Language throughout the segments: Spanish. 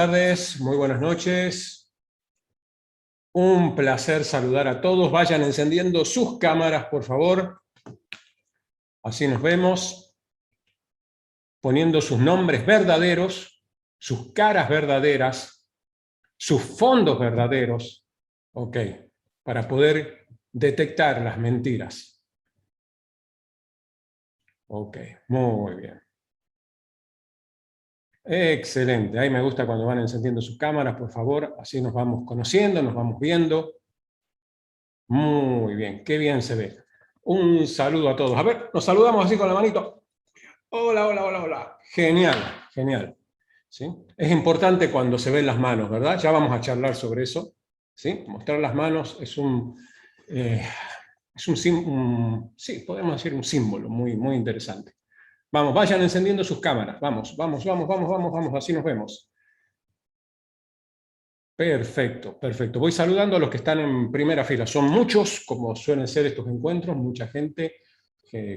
tardes, muy buenas noches. Un placer saludar a todos. Vayan encendiendo sus cámaras, por favor. Así nos vemos. Poniendo sus nombres verdaderos, sus caras verdaderas, sus fondos verdaderos. Ok, para poder detectar las mentiras. Ok, muy bien. Excelente, ahí me gusta cuando van encendiendo sus cámaras, por favor, así nos vamos conociendo, nos vamos viendo. Muy bien, qué bien se ve. Un saludo a todos. A ver, nos saludamos así con la manito. Hola, hola, hola, hola. Genial, genial. ¿Sí? Es importante cuando se ven las manos, ¿verdad? Ya vamos a charlar sobre eso. ¿Sí? Mostrar las manos es sí, podemos decir un símbolo muy, muy interesante. Vamos, vayan encendiendo sus cámaras. Vamos, vamos, vamos, vamos, vamos, vamos, así nos vemos. Perfecto, perfecto. Voy saludando a los que están en primera fila. Son muchos, como suelen ser estos encuentros, mucha gente,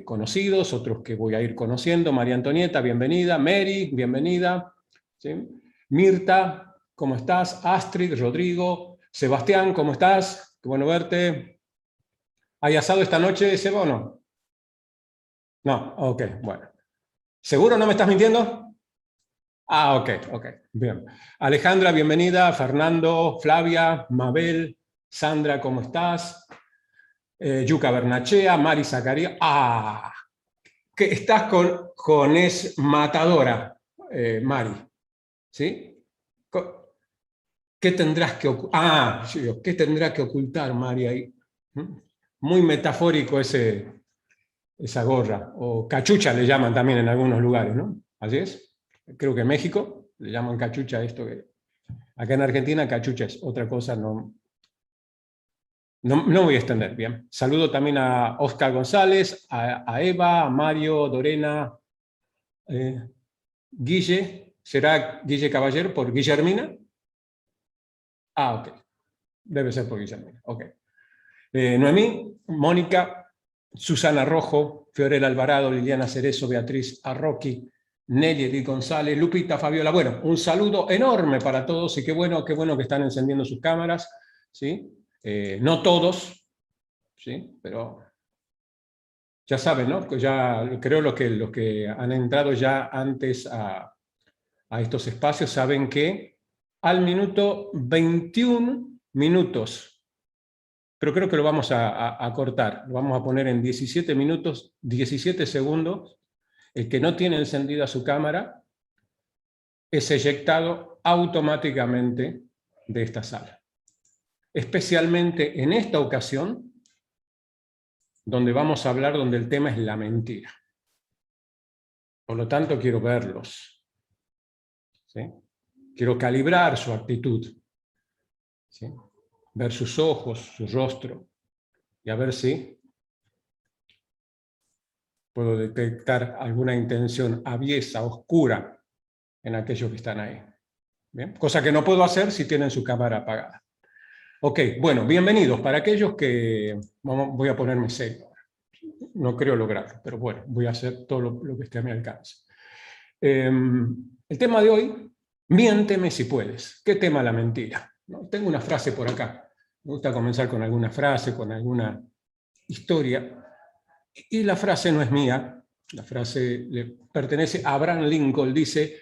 conocidos, otros que voy a ir conociendo. María Antonieta, bienvenida. Mary, bienvenida. ¿Sí? Mirta, ¿cómo estás? Astrid, Rodrigo, Sebastián, ¿cómo estás? Qué bueno verte. ¿Hay asado esta noche, Seba, o no? No, ok, bueno. ¿Seguro no me estás mintiendo? Ah, ok, ok, bien. Alejandra, bienvenida. Fernando, Flavia, Mabel, Sandra, ¿cómo estás? Yuka Bernachea, Mari Zacarías. Ah, que estás con es matadora, Mari. ¿Sí? ¿Qué tendrás que ocultar? Ah, ¿qué tendrá que ocultar, Mari, ahí? Muy metafórico esa gorra. O cachucha le llaman también en algunos lugares, ¿no? ¿Así es? Creo que en México le llaman cachucha esto que... Acá en Argentina cachucha es otra cosa, no voy a extender, bien. Saludo también a Oscar González, a Eva, a Mario, Dorena, Guille, ¿será Guille Caballero por Guillermina? Ah, ok, debe ser por Guillermina, ok. Noemí, Mónica, Susana Rojo, Fiorella Alvarado, Liliana Cerezo, Beatriz Arroqui, Nelly Edith González, Lupita Fabiola. Bueno, un saludo enorme para todos y qué bueno que están encendiendo sus cámaras, ¿sí? No todos, ¿sí? Pero ya saben, ¿no? Ya creo los que han entrado ya antes a estos espacios saben que al minuto 21 minutos, pero creo que lo vamos a cortar, lo vamos a poner en 17 minutos, 17 segundos. El que no tiene encendida su cámara es eyectado automáticamente de esta sala. Especialmente en esta ocasión, donde vamos a hablar, donde el tema es la mentira. Por lo tanto, quiero verlos. ¿Sí? Quiero calibrar su actitud. ¿Sí? Ver sus ojos, su rostro, y a ver si puedo detectar alguna intención aviesa, oscura, en aquellos que están ahí. ¿Bien? Cosa que no puedo hacer si tienen su cámara apagada. Ok, bueno, bienvenidos. Para aquellos que... voy a ponerme serio. No creo lograrlo, pero bueno, voy a hacer todo lo que esté a mi alcance. El tema de hoy, miénteme si puedes. ¿Qué tema la mentira? ¿No? Tengo una frase por acá. Me gusta comenzar con alguna frase, con alguna historia. Y la frase no es mía. La frase le pertenece a Abraham Lincoln. Dice,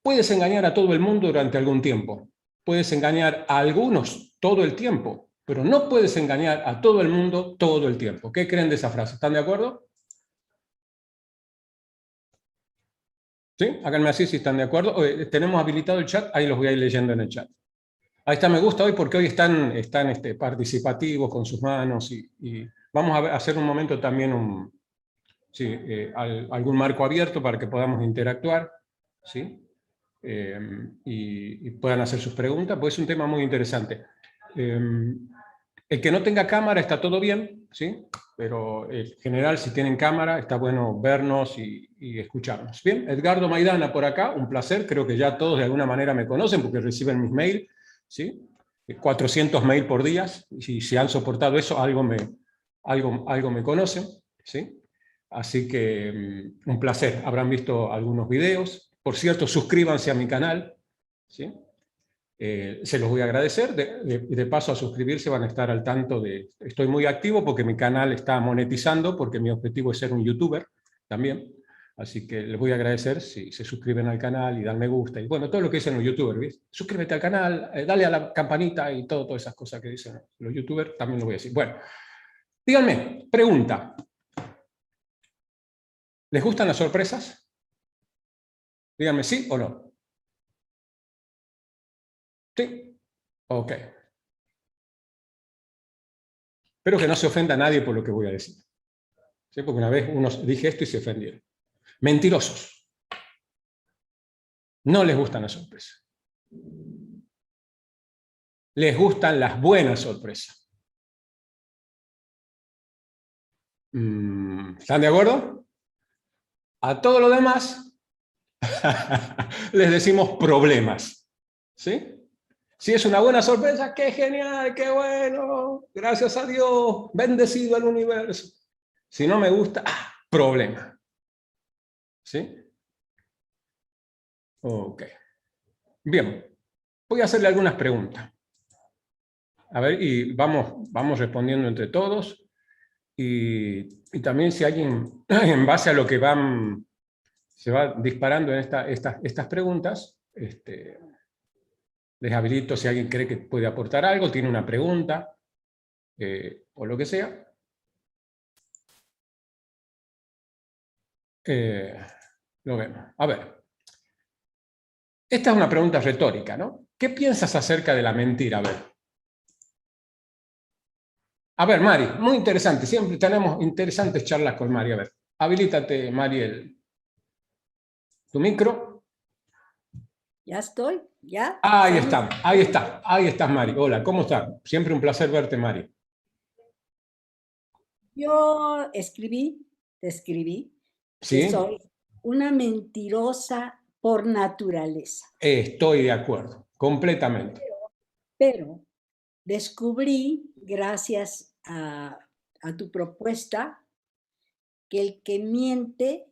puedes engañar a todo el mundo durante algún tiempo. Puedes engañar a algunos todo el tiempo, pero no puedes engañar a todo el mundo todo el tiempo. ¿Qué creen de esa frase? ¿Están de acuerdo? ¿Sí? Háganme así si están de acuerdo. Tenemos habilitado el chat, ahí los voy a ir leyendo en el chat. Ahí está, me gusta hoy porque hoy están participativos con sus manos y vamos a hacer un momento también algún marco abierto para que podamos interactuar, ¿sí? Y puedan hacer sus preguntas, pues es un tema muy interesante. El que no tenga cámara está todo bien, ¿sí? Pero en general, si tienen cámara, está bueno vernos y escucharnos. Bien, Edgardo Maidana por acá, un placer, creo que ya todos de alguna manera me conocen porque reciben mis mails, ¿sí? 400 mails por día, y si han soportado eso, algo me conocen, ¿sí? Así que un placer, habrán visto algunos videos. Por cierto, suscríbanse a mi canal, ¿sí? se los voy a agradecer. De paso, a suscribirse van a estar al tanto de... Estoy muy activo porque mi canal está monetizando, porque mi objetivo es ser un youtuber también. Así que les voy a agradecer si se suscriben al canal y dan me gusta. Y bueno, todo lo que dicen los youtubers, ¿ves? Suscríbete al canal, dale a la campanita y todas esas cosas que dicen los youtubers, también lo voy a decir. Bueno, díganme, pregunta. ¿Les gustan las sorpresas? Díganme sí o no. ¿Sí? Ok. Espero que no se ofenda a nadie por lo que voy a decir. ¿Sí? Porque una vez dije esto y se ofendieron. Mentirosos. No les gustan las sorpresas. Les gustan las buenas sorpresas. ¿Están de acuerdo? A todo lo demás les decimos problemas. ¿Sí? Si es una buena sorpresa, ¡qué genial! ¡Qué bueno! Gracias a Dios, bendecido el universo. Si no me gusta, problema. ¿Sí? Ok. Bien, voy a hacerle algunas preguntas. A ver, y vamos respondiendo entre todos. Y también si alguien, en base a lo que se va disparando en estas preguntas, les habilito si alguien cree que puede aportar algo, tiene una pregunta, o lo que sea. Lo vemos. A ver. Esta es una pregunta retórica, ¿no? ¿Qué piensas acerca de la mentira? A ver, Mari, muy interesante. Siempre tenemos interesantes charlas con Mari. A ver, habilítate, Mari, tu micro. Ya estoy, ya. Ahí estás, Mari. Hola, ¿cómo estás? Siempre un placer verte, Mari. Yo te escribí, ¿Sí? que soy una mentirosa por naturaleza. Estoy de acuerdo, completamente. Pero descubrí, gracias a tu propuesta, que el que miente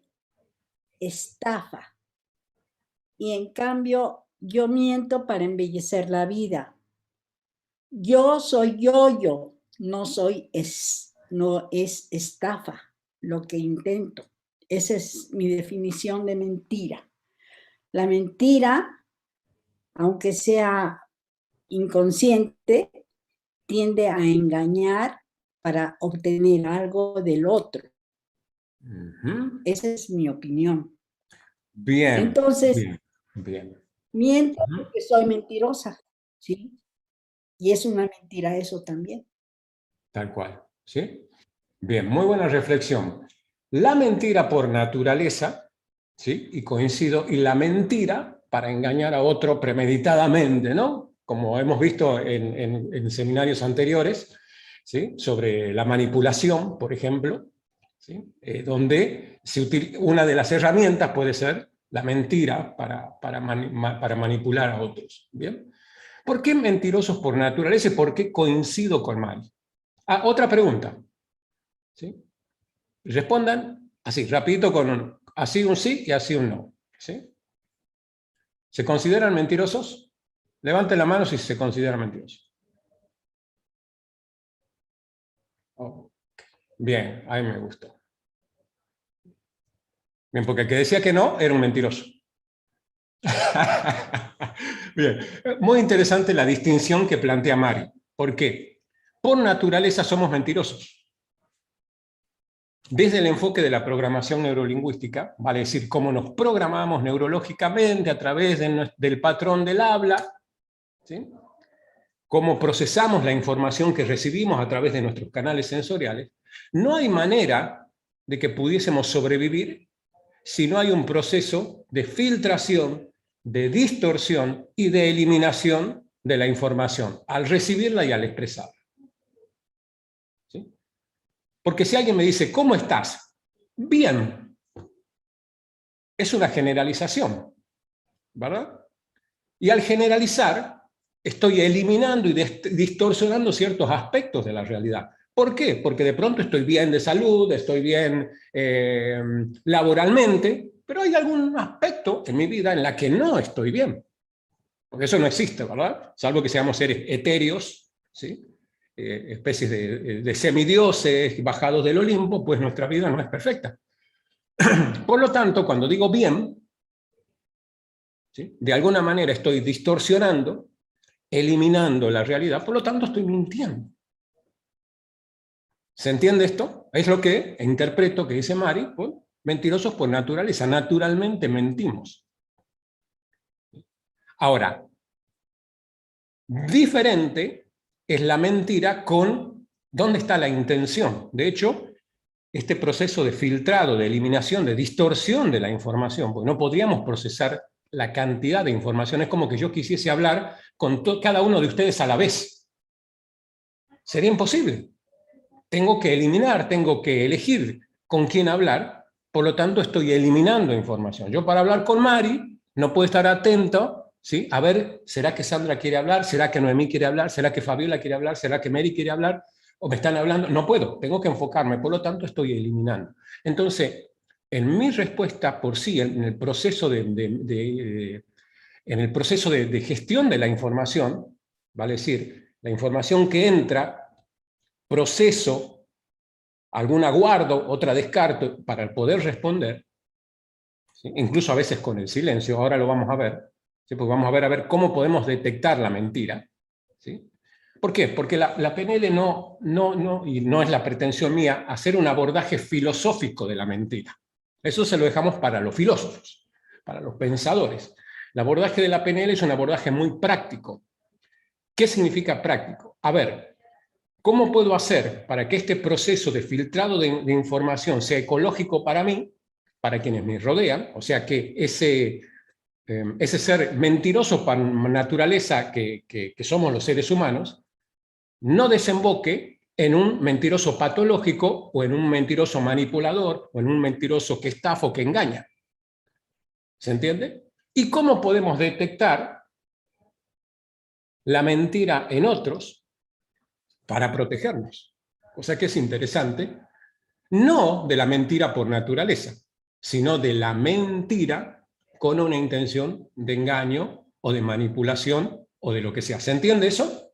estafa. Y en cambio, yo miento para embellecer la vida. Yo soy yo, no es estafa lo que intento. Esa es mi definición de mentira. La mentira, aunque sea inconsciente, tiende a engañar para obtener algo del otro. Esa es mi opinión. Bien. Entonces, bien. miento porque soy mentirosa, ¿sí? Y es una mentira eso también. Tal cual, ¿sí? Bien, muy buena reflexión. La mentira por naturaleza, ¿sí? Y coincido, y la mentira para engañar a otro premeditadamente, ¿no? Como hemos visto en seminarios anteriores, ¿sí? Sobre la manipulación, por ejemplo, ¿sí? Donde una de las herramientas puede ser la mentira para manipular a otros. ¿Bien? ¿Por qué mentirosos por naturaleza y por qué coincido con Mari? Otra pregunta. ¿Sí? Respondan así, rapidito, con así un sí y así un no. ¿Sí? ¿Se consideran mentirosos? Levanten la mano si se consideran mentirosos. Oh, bien, ahí me gustó. Bien, porque el que decía que no era un mentiroso. Bien, muy interesante la distinción que plantea Mari. ¿Por qué? Por naturaleza somos mentirosos. Desde el enfoque de la programación neurolingüística, vale decir, cómo nos programamos neurológicamente a través del patrón del habla, ¿sí? Cómo procesamos la información que recibimos a través de nuestros canales sensoriales, no hay manera de que pudiésemos sobrevivir si no hay un proceso de filtración, de distorsión y de eliminación de la información, al recibirla y al expresarla. ¿Sí? Porque si alguien me dice, ¿cómo estás? Bien. Es una generalización, ¿verdad? Y al generalizar, estoy eliminando y distorsionando ciertos aspectos de la realidad. ¿Por qué? Porque de pronto estoy bien de salud, estoy bien laboralmente, pero hay algún aspecto en mi vida en la que no estoy bien. Porque eso no existe, ¿verdad? Salvo que seamos seres etéreos, ¿sí? Especies de semidioses bajados del Olimpo, pues nuestra vida no es perfecta. Por lo tanto, cuando digo bien, ¿sí?, de alguna manera estoy distorsionando, eliminando la realidad, por lo tanto estoy mintiendo. ¿Se entiende esto? Es lo que interpreto que dice Mari, pues, mentirosos por naturaleza, naturalmente mentimos. Ahora, diferente es la mentira con dónde está la intención. De hecho, este proceso de filtrado, de eliminación, de distorsión de la información, porque no podríamos procesar la cantidad de información, es como que yo quisiese hablar con cada uno de ustedes a la vez. Sería imposible. Tengo que eliminar, tengo que elegir con quién hablar, por lo tanto estoy eliminando información. Yo para hablar con Mari no puedo estar atento, ¿sí?, a ver, ¿será que Sandra quiere hablar? ¿Será que Noemí quiere hablar? ¿Será que Fabiola quiere hablar? ¿Será que Mary quiere hablar? ¿O me están hablando? No puedo, tengo que enfocarme, por lo tanto estoy eliminando. Entonces, en mi respuesta por sí, en el proceso de gestión de la información, vale decir, la información que entra, proceso, alguna guardo, otra descarto para poder responder, ¿sí?, incluso a veces con el silencio, ahora lo vamos a ver, ¿sí?, porque vamos a ver cómo podemos detectar la mentira, ¿sí? ¿Por qué? Porque la PNL y no es la pretensión mía, hacer un abordaje filosófico de la mentira. Eso se lo dejamos para los filósofos, para los pensadores. El abordaje de la PNL es un abordaje muy práctico. ¿Qué significa práctico? A ver, ¿cómo puedo hacer para que este proceso de filtrado de información sea ecológico para mí, para quienes me rodean? O sea, que ese ser mentiroso por naturaleza que somos los seres humanos, no desemboque en un mentiroso patológico o en un mentiroso manipulador o en un mentiroso que estafa o que engaña. ¿Se entiende? ¿Y cómo podemos detectar la mentira en otros para protegernos? O sea que es interesante, no de la mentira por naturaleza, sino de la mentira con una intención de engaño o de manipulación o de lo que sea. ¿Se entiende eso?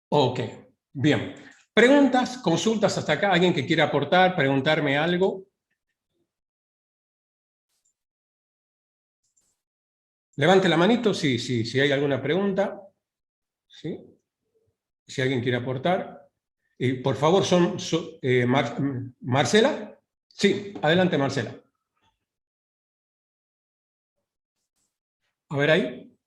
Ok, bien. ¿Preguntas, consultas hasta acá? ¿Alguien que quiera aportar, preguntarme algo? Levante la manito si hay alguna pregunta. ¿Sí? Si alguien quiere aportar. Por favor, ¿Marcela? Sí, adelante, Marcela. A ver ahí.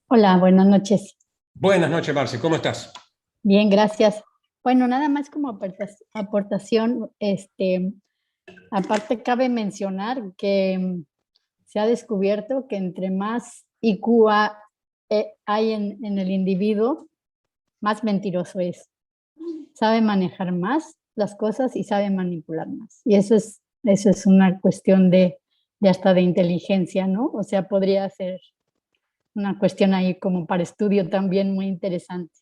Hola, buenas noches. Buenas noches, Marce, ¿cómo estás? Bien, gracias. Bueno, nada más como aportación, aparte cabe mencionar que se ha descubierto que entre más IQ hay en el individuo, más mentiroso es. Sabe manejar más las cosas y sabe manipular más. Y eso es una cuestión de hasta de inteligencia, ¿no? O sea, podría ser una cuestión ahí como para estudio también muy interesante.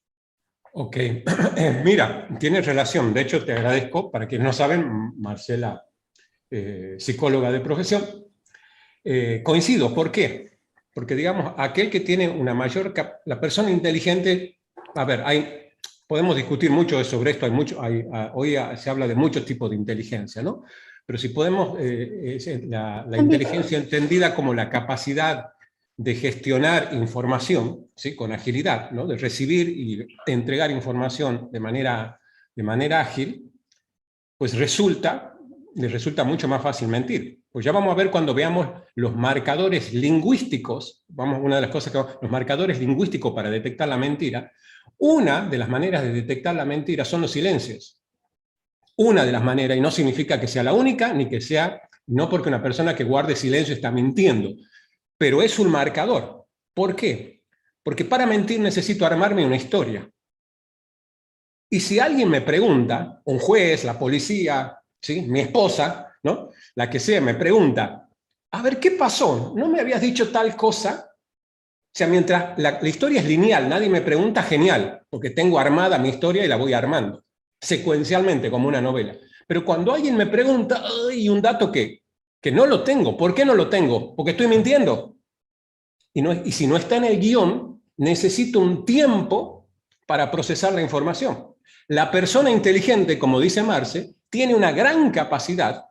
Ok, mira, tiene relación, de hecho te agradezco, para quienes no saben, Marcela, psicóloga de profesión, coincido, ¿por qué? Porque digamos, aquel que tiene una mayor, la persona inteligente, a ver, podemos discutir mucho sobre esto, hoy se habla de muchos tipos de inteligencia, ¿no? Pero si podemos, la inteligencia entendida como la capacidad de gestionar información, ¿sí?, con agilidad, ¿no?, de recibir y entregar información de manera ágil, pues les resulta mucho más fácil mentir. Pues ya vamos a ver cuando veamos los marcadores lingüísticos, una de las cosas los marcadores lingüísticos para detectar la mentira. Una de las maneras de detectar la mentira son los silencios. Una de las maneras, y no significa que sea la única, ni que sea, no porque una persona que guarde silencio está mintiendo, pero es un marcador. ¿Por qué? Porque para mentir necesito armarme una historia. Y si alguien me pregunta, un juez, la policía, ¿sí?, mi esposa, ¿no?, la que sea, me pregunta, a ver, ¿qué pasó? ¿No me habías dicho tal cosa? O sea, mientras la historia es lineal, nadie me pregunta, genial, porque tengo armada mi historia y la voy armando, secuencialmente, como una novela. Pero cuando alguien me pregunta, ¡ay!, un dato que que no lo tengo. ¿Por qué no lo tengo? Porque estoy mintiendo. Y si no está en el guión, necesito un tiempo para procesar la información. La persona inteligente, como dice Marce, tiene una gran capacidad,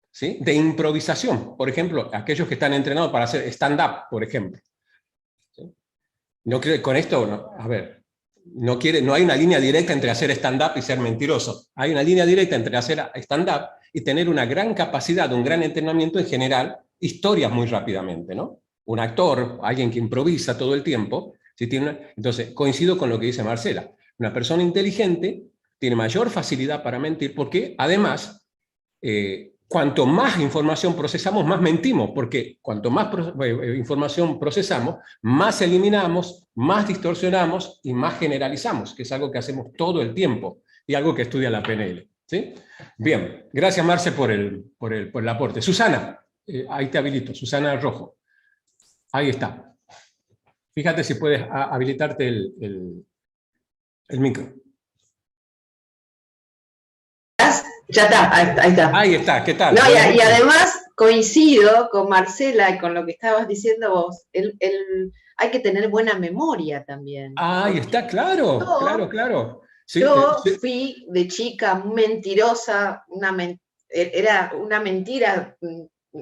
¿sí?, de improvisación. Por ejemplo, aquellos que están entrenados para hacer stand-up, por ejemplo. ¿Sí? No creo, con esto, no, a ver, no hay una línea directa entre hacer stand-up y ser mentiroso. Hay una línea directa entre hacer stand-up y tener una gran capacidad, un gran entrenamiento en general, historias muy rápidamente, ¿no? Un actor, alguien que improvisa todo el tiempo, ¿sí? Entonces, coincido con lo que dice Marcela. Una persona inteligente tiene mayor facilidad para mentir porque, además, cuanto más información procesamos, más mentimos, porque cuanto más información procesamos, más eliminamos, más distorsionamos y más generalizamos, que es algo que hacemos todo el tiempo y algo que estudia la PNL. ¿Sí? Bien, gracias Marce por el aporte. Susana, ahí te habilito, Susana Rojo. Ahí está. Fíjate si puedes habilitarte el micro. Ya está, ahí está. Ahí está, ¿qué tal? No, y además coincido con Marcela y con lo que estabas diciendo vos. Hay que tener buena memoria también. Ahí está, claro, claro. Sí, yo fui de chica mentirosa, era una mentira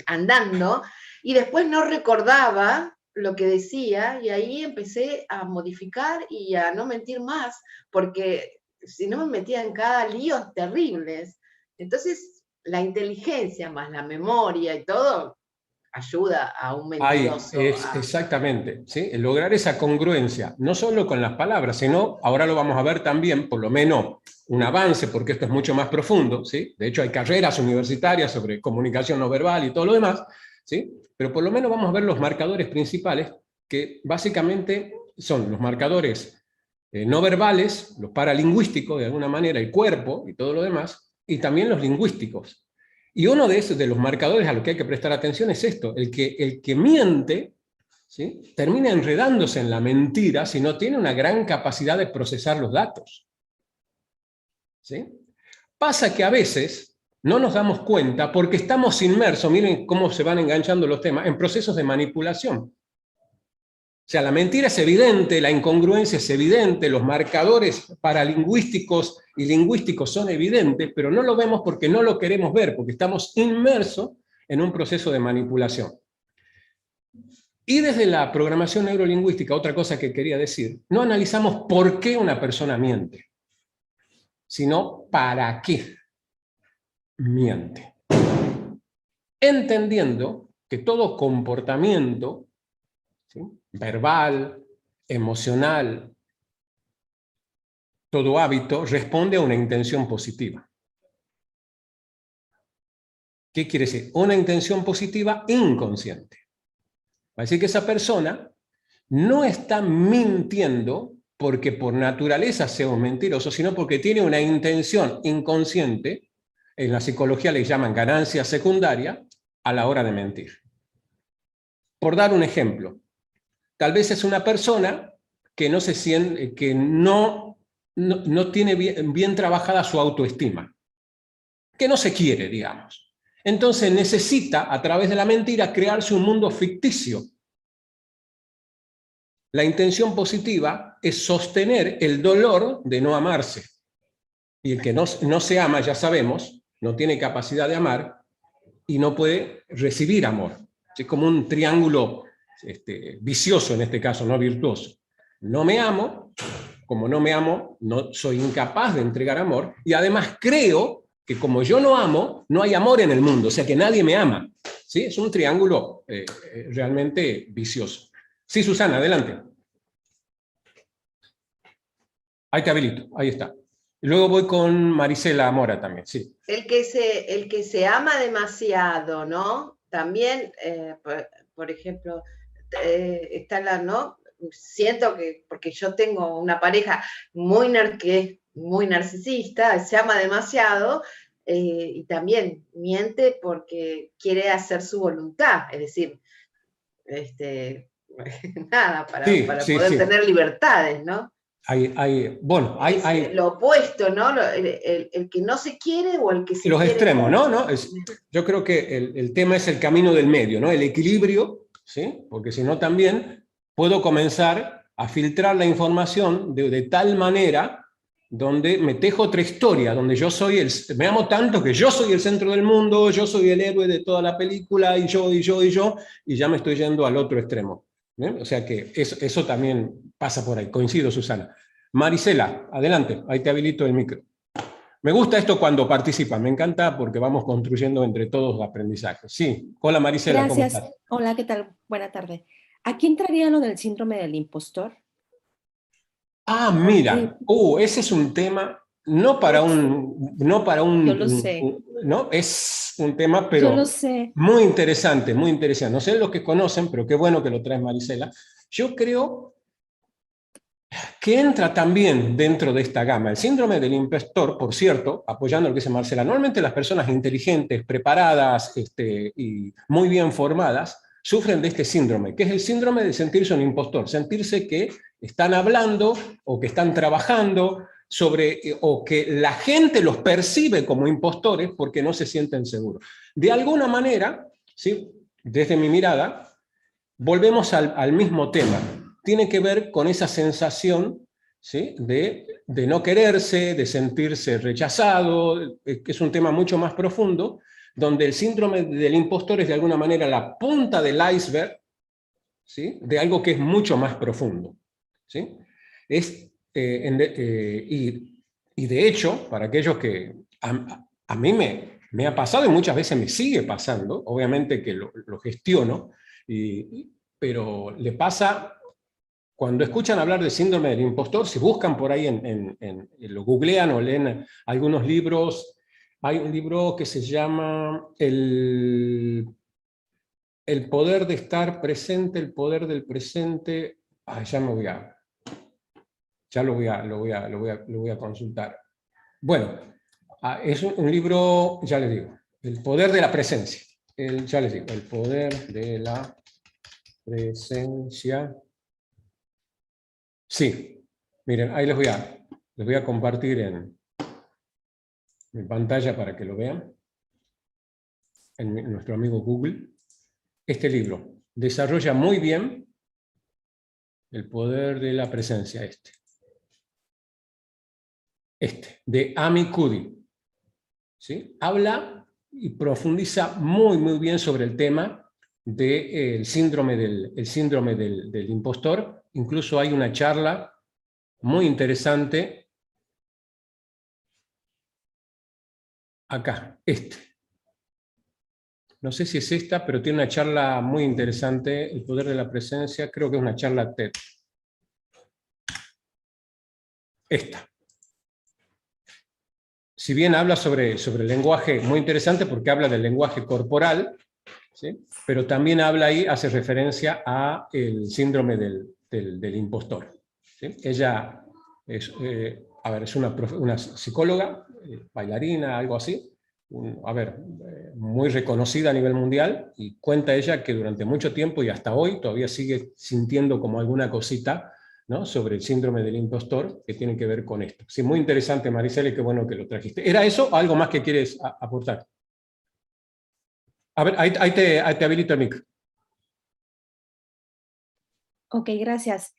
andando, y después no recordaba lo que decía, y ahí empecé a modificar y a no mentir más, porque si no me metía en cada lío terribles. Entonces, la inteligencia más la memoria y todo ayuda a un mentiroso. Exactamente, ¿sí? Lograr esa congruencia, no solo con las palabras, sino, ahora lo vamos a ver también, por lo menos un avance, porque esto es mucho más profundo, ¿sí? De hecho, hay carreras universitarias sobre comunicación no verbal y todo lo demás, ¿sí? Pero por lo menos vamos a ver los marcadores principales, que básicamente son los marcadores no verbales, los paralingüísticos, de alguna manera, el cuerpo y todo lo demás, y también los lingüísticos. Y uno de los marcadores a los que hay que prestar atención es esto, el que miente, ¿sí?, termina enredándose en la mentira si no tiene una gran capacidad de procesar los datos. ¿Sí? Pasa que a veces no nos damos cuenta porque estamos inmersos, miren cómo se van enganchando los temas, en procesos de manipulación. O sea, la mentira es evidente, la incongruencia es evidente, los marcadores paralingüísticos y lingüísticos son evidentes, pero no lo vemos porque no lo queremos ver, porque estamos inmersos en un proceso de manipulación. Y desde la programación neurolingüística, otra cosa que quería decir, no analizamos por qué una persona miente, sino para qué miente. Entendiendo que todo comportamiento, ¿sí?, verbal, emocional, todo hábito responde a una intención positiva. ¿Qué quiere decir? Una intención positiva inconsciente. Va a decir que esa persona no está mintiendo porque por naturaleza sea un mentiroso, sino porque tiene una intención inconsciente, en la psicología le llaman ganancia secundaria, a la hora de mentir. Por dar un ejemplo, tal vez es una persona que no se siente, que no tiene bien trabajada su autoestima, que no se quiere, digamos. Entonces necesita, a través de la mentira, crearse un mundo ficticio. La intención positiva es sostener el dolor de no amarse. Y el que no se ama, ya sabemos, no tiene capacidad de amar y no puede recibir amor. Es como un triángulo vicioso en este caso, no virtuoso. No me amo, como no me amo, no soy incapaz de entregar amor, y además creo que como yo no amo, no hay amor en el mundo, o sea que nadie me ama. ¿Sí? Es un triángulo realmente vicioso. Sí, Susana, adelante. Ahí te habilito, ahí está. Y luego voy con Marisela Mora también, sí. El que se ama demasiado, ¿no? También, por ejemplo, está ¿no? Siento que, porque yo tengo una pareja que es muy narcisista, se ama demasiado, y también miente porque quiere hacer su voluntad, es decir, nada, para poder tener libertades, ¿no? bueno, hay lo opuesto, ¿no? El que no se quiere o el que se los quiere extremos, mucho. ¿no? Yo creo que el tema es el camino del medio, ¿no? El equilibrio, ¿sí? Porque si no también puedo comenzar a filtrar la información de tal manera donde me tejo otra historia, donde yo soy me amo tanto que yo soy el centro del mundo, yo soy el héroe de toda la película, y yo, y ya me estoy yendo al otro extremo. ¿Bien? O sea que eso también pasa por ahí. Coincido, Susana. Marisela, adelante, ahí te habilito el micro. Me gusta esto cuando participan, me encanta porque vamos construyendo entre todos aprendizaje. Sí, hola Marisela, ¿cómo Gracias. estás? Hola, ¿qué tal? Buena tarde. ¿Aquí entraría lo del síndrome del impostor? Ah, mira, ese es un tema, no para un, Yo lo sé. no, es un tema, Yo pero lo sé. muy interesante, muy interesante. No sé los que conocen, pero qué bueno que lo traes, Marisela. Yo creo que entra también dentro de esta gama. El síndrome del impostor, por cierto, apoyando lo que dice Marcela, normalmente las personas inteligentes, preparadas y muy bien formadas, sufren de este síndrome, que es el síndrome de sentirse un impostor, sentirse que están hablando o que están trabajando o que la gente los percibe como impostores porque no se sienten seguros. De alguna manera, ¿sí? Desde mi mirada, volvemos al mismo tema. Tiene que ver con esa sensación, ¿sí? de no quererse, de sentirse rechazado, que es un tema mucho más profundo, donde el síndrome del impostor es de alguna manera la punta del iceberg, ¿sí? De algo que es mucho más profundo. ¿Sí? Y de hecho, para aquellos que a mí me ha pasado y muchas veces me sigue pasando, obviamente que lo gestiono, pero le pasa cuando escuchan hablar de síndrome del impostor, si buscan por ahí, lo googlean o leen algunos libros, hay un libro que se llama El poder de estar presente, el poder del presente. Ya lo voy a consultar. Bueno, es un libro, ya les digo, El poder de la presencia. Ya les digo, El poder de la presencia. Sí, miren, ahí les voy a compartir en pantalla para que lo vean, en nuestro amigo Google. Este libro desarrolla muy bien el poder de la presencia, de Amy Cuddy. ¿Sí? Habla y profundiza muy bien sobre el tema del síndrome del impostor. Incluso hay una charla muy interesante acá, no sé si es esta, pero tiene una charla muy interesante, El poder de la presencia, creo que es una charla TED. Esta. Si bien habla sobre el lenguaje, muy interesante porque habla del lenguaje corporal, ¿sí? Pero también habla ahí, hace referencia a el síndrome del impostor. ¿Sí? Ella es una psicóloga, bailarina, algo así, muy reconocida a nivel mundial, y cuenta ella que durante mucho tiempo y hasta hoy todavía sigue sintiendo como alguna cosita, ¿no? Sobre el síndrome del impostor que tiene que ver con esto. Sí, muy interesante, Marisela, y qué bueno que lo trajiste. ¿Era eso o algo más que quieres aportar? A ver, ahí te habilito el micro. Ok, gracias.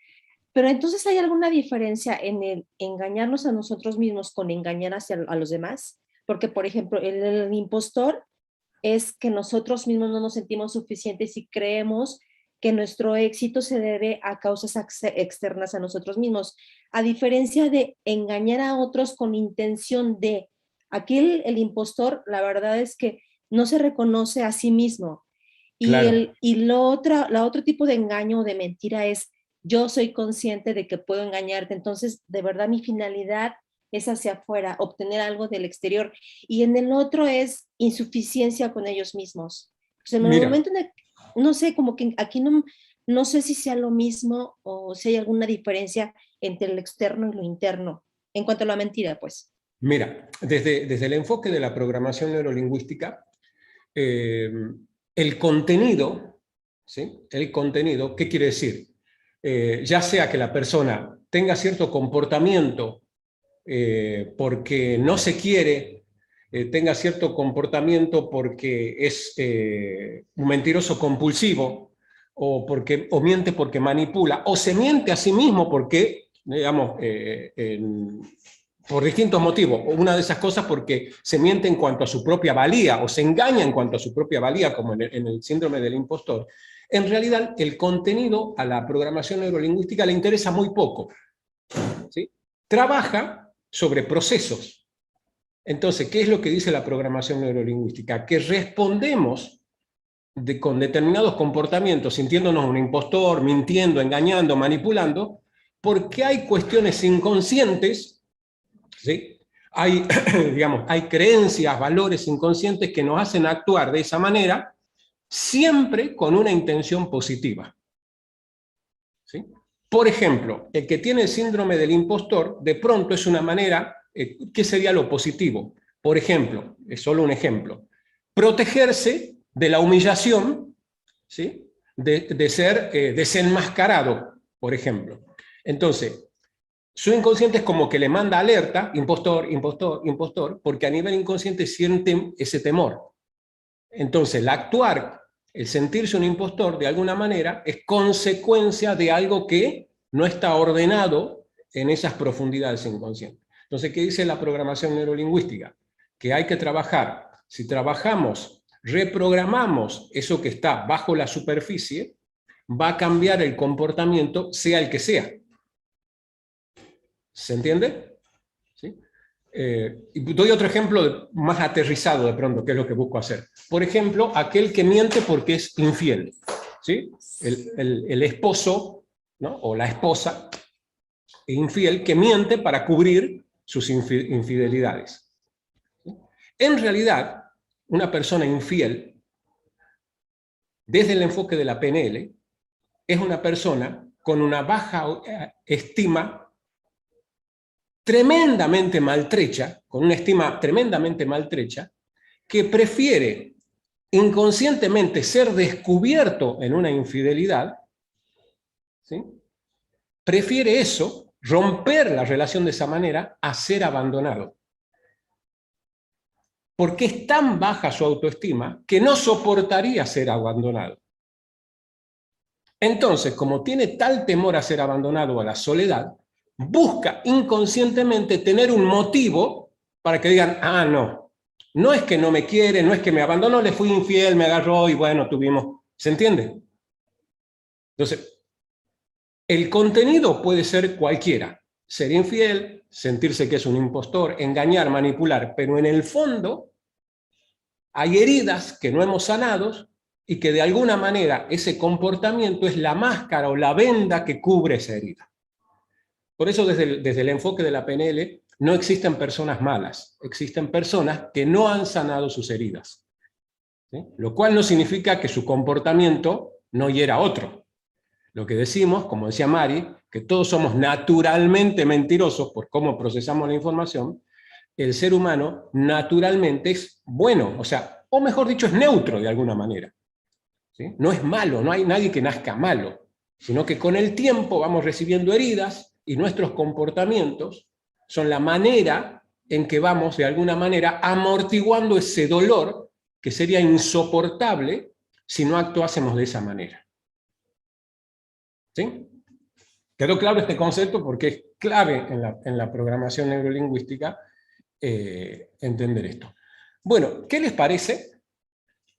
Pero entonces, ¿hay alguna diferencia en el engañarnos a nosotros mismos con engañar a los demás? Porque, por ejemplo, el impostor es que nosotros mismos no nos sentimos suficientes y creemos que nuestro éxito se debe a causas externas a nosotros mismos, a diferencia de engañar a otros con intención de. Aquí el impostor, la verdad es que no se reconoce a sí mismo. Claro. La otro tipo de engaño o de mentira es: yo soy consciente de que puedo engañarte, entonces de verdad mi finalidad es hacia afuera, obtener algo del exterior. Y en el otro es insuficiencia con ellos mismos. Pues en el momento en el, no sé, como que aquí no sé si sea lo mismo o si hay alguna diferencia entre lo externo y lo interno, en cuanto a la mentira, pues. Mira, desde el enfoque de la programación neurolingüística, el contenido, ¿sí? El contenido, ¿qué quiere decir? Ya sea que la persona tenga cierto comportamiento porque no se quiere, tenga cierto comportamiento porque es un mentiroso compulsivo, o miente porque manipula, o se miente a sí mismo porque, digamos, por distintos motivos. Una de esas cosas porque se miente en cuanto a su propia valía, o se engaña en cuanto a su propia valía, como en el síndrome del impostor. En realidad, el contenido a la programación neurolingüística le interesa muy poco, ¿sí? Trabaja sobre procesos. Entonces, ¿qué es lo que dice la programación neurolingüística? Que respondemos con determinados comportamientos, sintiéndonos un impostor, mintiendo, engañando, manipulando, porque hay cuestiones inconscientes, ¿sí? Hay, digamos, hay creencias, valores inconscientes que nos hacen actuar de esa manera, siempre con una intención positiva, ¿sí? Por ejemplo, el que tiene el síndrome del impostor, de pronto es una manera, ¿qué sería lo positivo? Por ejemplo, es solo un ejemplo, protegerse de la humillación, ¿sí? de ser desenmascarado, por ejemplo. Entonces, su inconsciente es como que le manda alerta, impostor, impostor, impostor, porque a nivel inconsciente siente ese temor. Entonces, el actuar, el sentirse un impostor, de alguna manera, es consecuencia de algo que no está ordenado en esas profundidades inconscientes. Entonces, ¿qué dice la programación neurolingüística? Que hay que trabajar. Si trabajamos, reprogramamos eso que está bajo la superficie, va a cambiar el comportamiento, sea el que sea. ¿Se entiende? ¿Sí? Y doy otro ejemplo más aterrizado de pronto, que es lo que busco hacer. Por ejemplo, aquel que miente porque es infiel, ¿sí? El esposo, ¿no? O la esposa infiel que miente para cubrir sus infidelidades. ¿Sí? En realidad, una persona infiel, desde el enfoque de la PNL, es una persona con una baja estima, tremendamente maltrecha, con una estima tremendamente maltrecha, que prefiere inconscientemente ser descubierto en una infidelidad, ¿sí? Prefiere eso, romper la relación de esa manera, a ser abandonado. Porque es tan baja su autoestima que no soportaría ser abandonado. Entonces, como tiene tal temor a ser abandonado o a la soledad, busca inconscientemente tener un motivo para que digan, ah, no es que no me quiere, no es que me abandonó, le fui infiel, me agarró y bueno, tuvimos, ¿se entiende? Entonces, el contenido puede ser cualquiera, ser infiel, sentirse que es un impostor, engañar, manipular, pero en el fondo hay heridas que no hemos sanado y que de alguna manera ese comportamiento es la máscara o la venda que cubre esa herida. Por eso desde el enfoque de la PNL no existen personas malas, existen personas que no han sanado sus heridas, ¿sí? Lo cual no significa que su comportamiento no hiera a otro. Lo que decimos, como decía Mari, que todos somos naturalmente mentirosos por cómo procesamos la información. El ser humano naturalmente es bueno, o mejor dicho, es neutro de alguna manera, ¿sí? No es malo, no hay nadie que nazca malo, sino que con el tiempo vamos recibiendo heridas y nuestros comportamientos son la manera en que vamos, de alguna manera, amortiguando ese dolor que sería insoportable si no actuásemos de esa manera. ¿Sí? ¿Quedó claro este concepto? Porque es clave en la programación neurolingüística entender esto. Bueno, ¿qué les parece?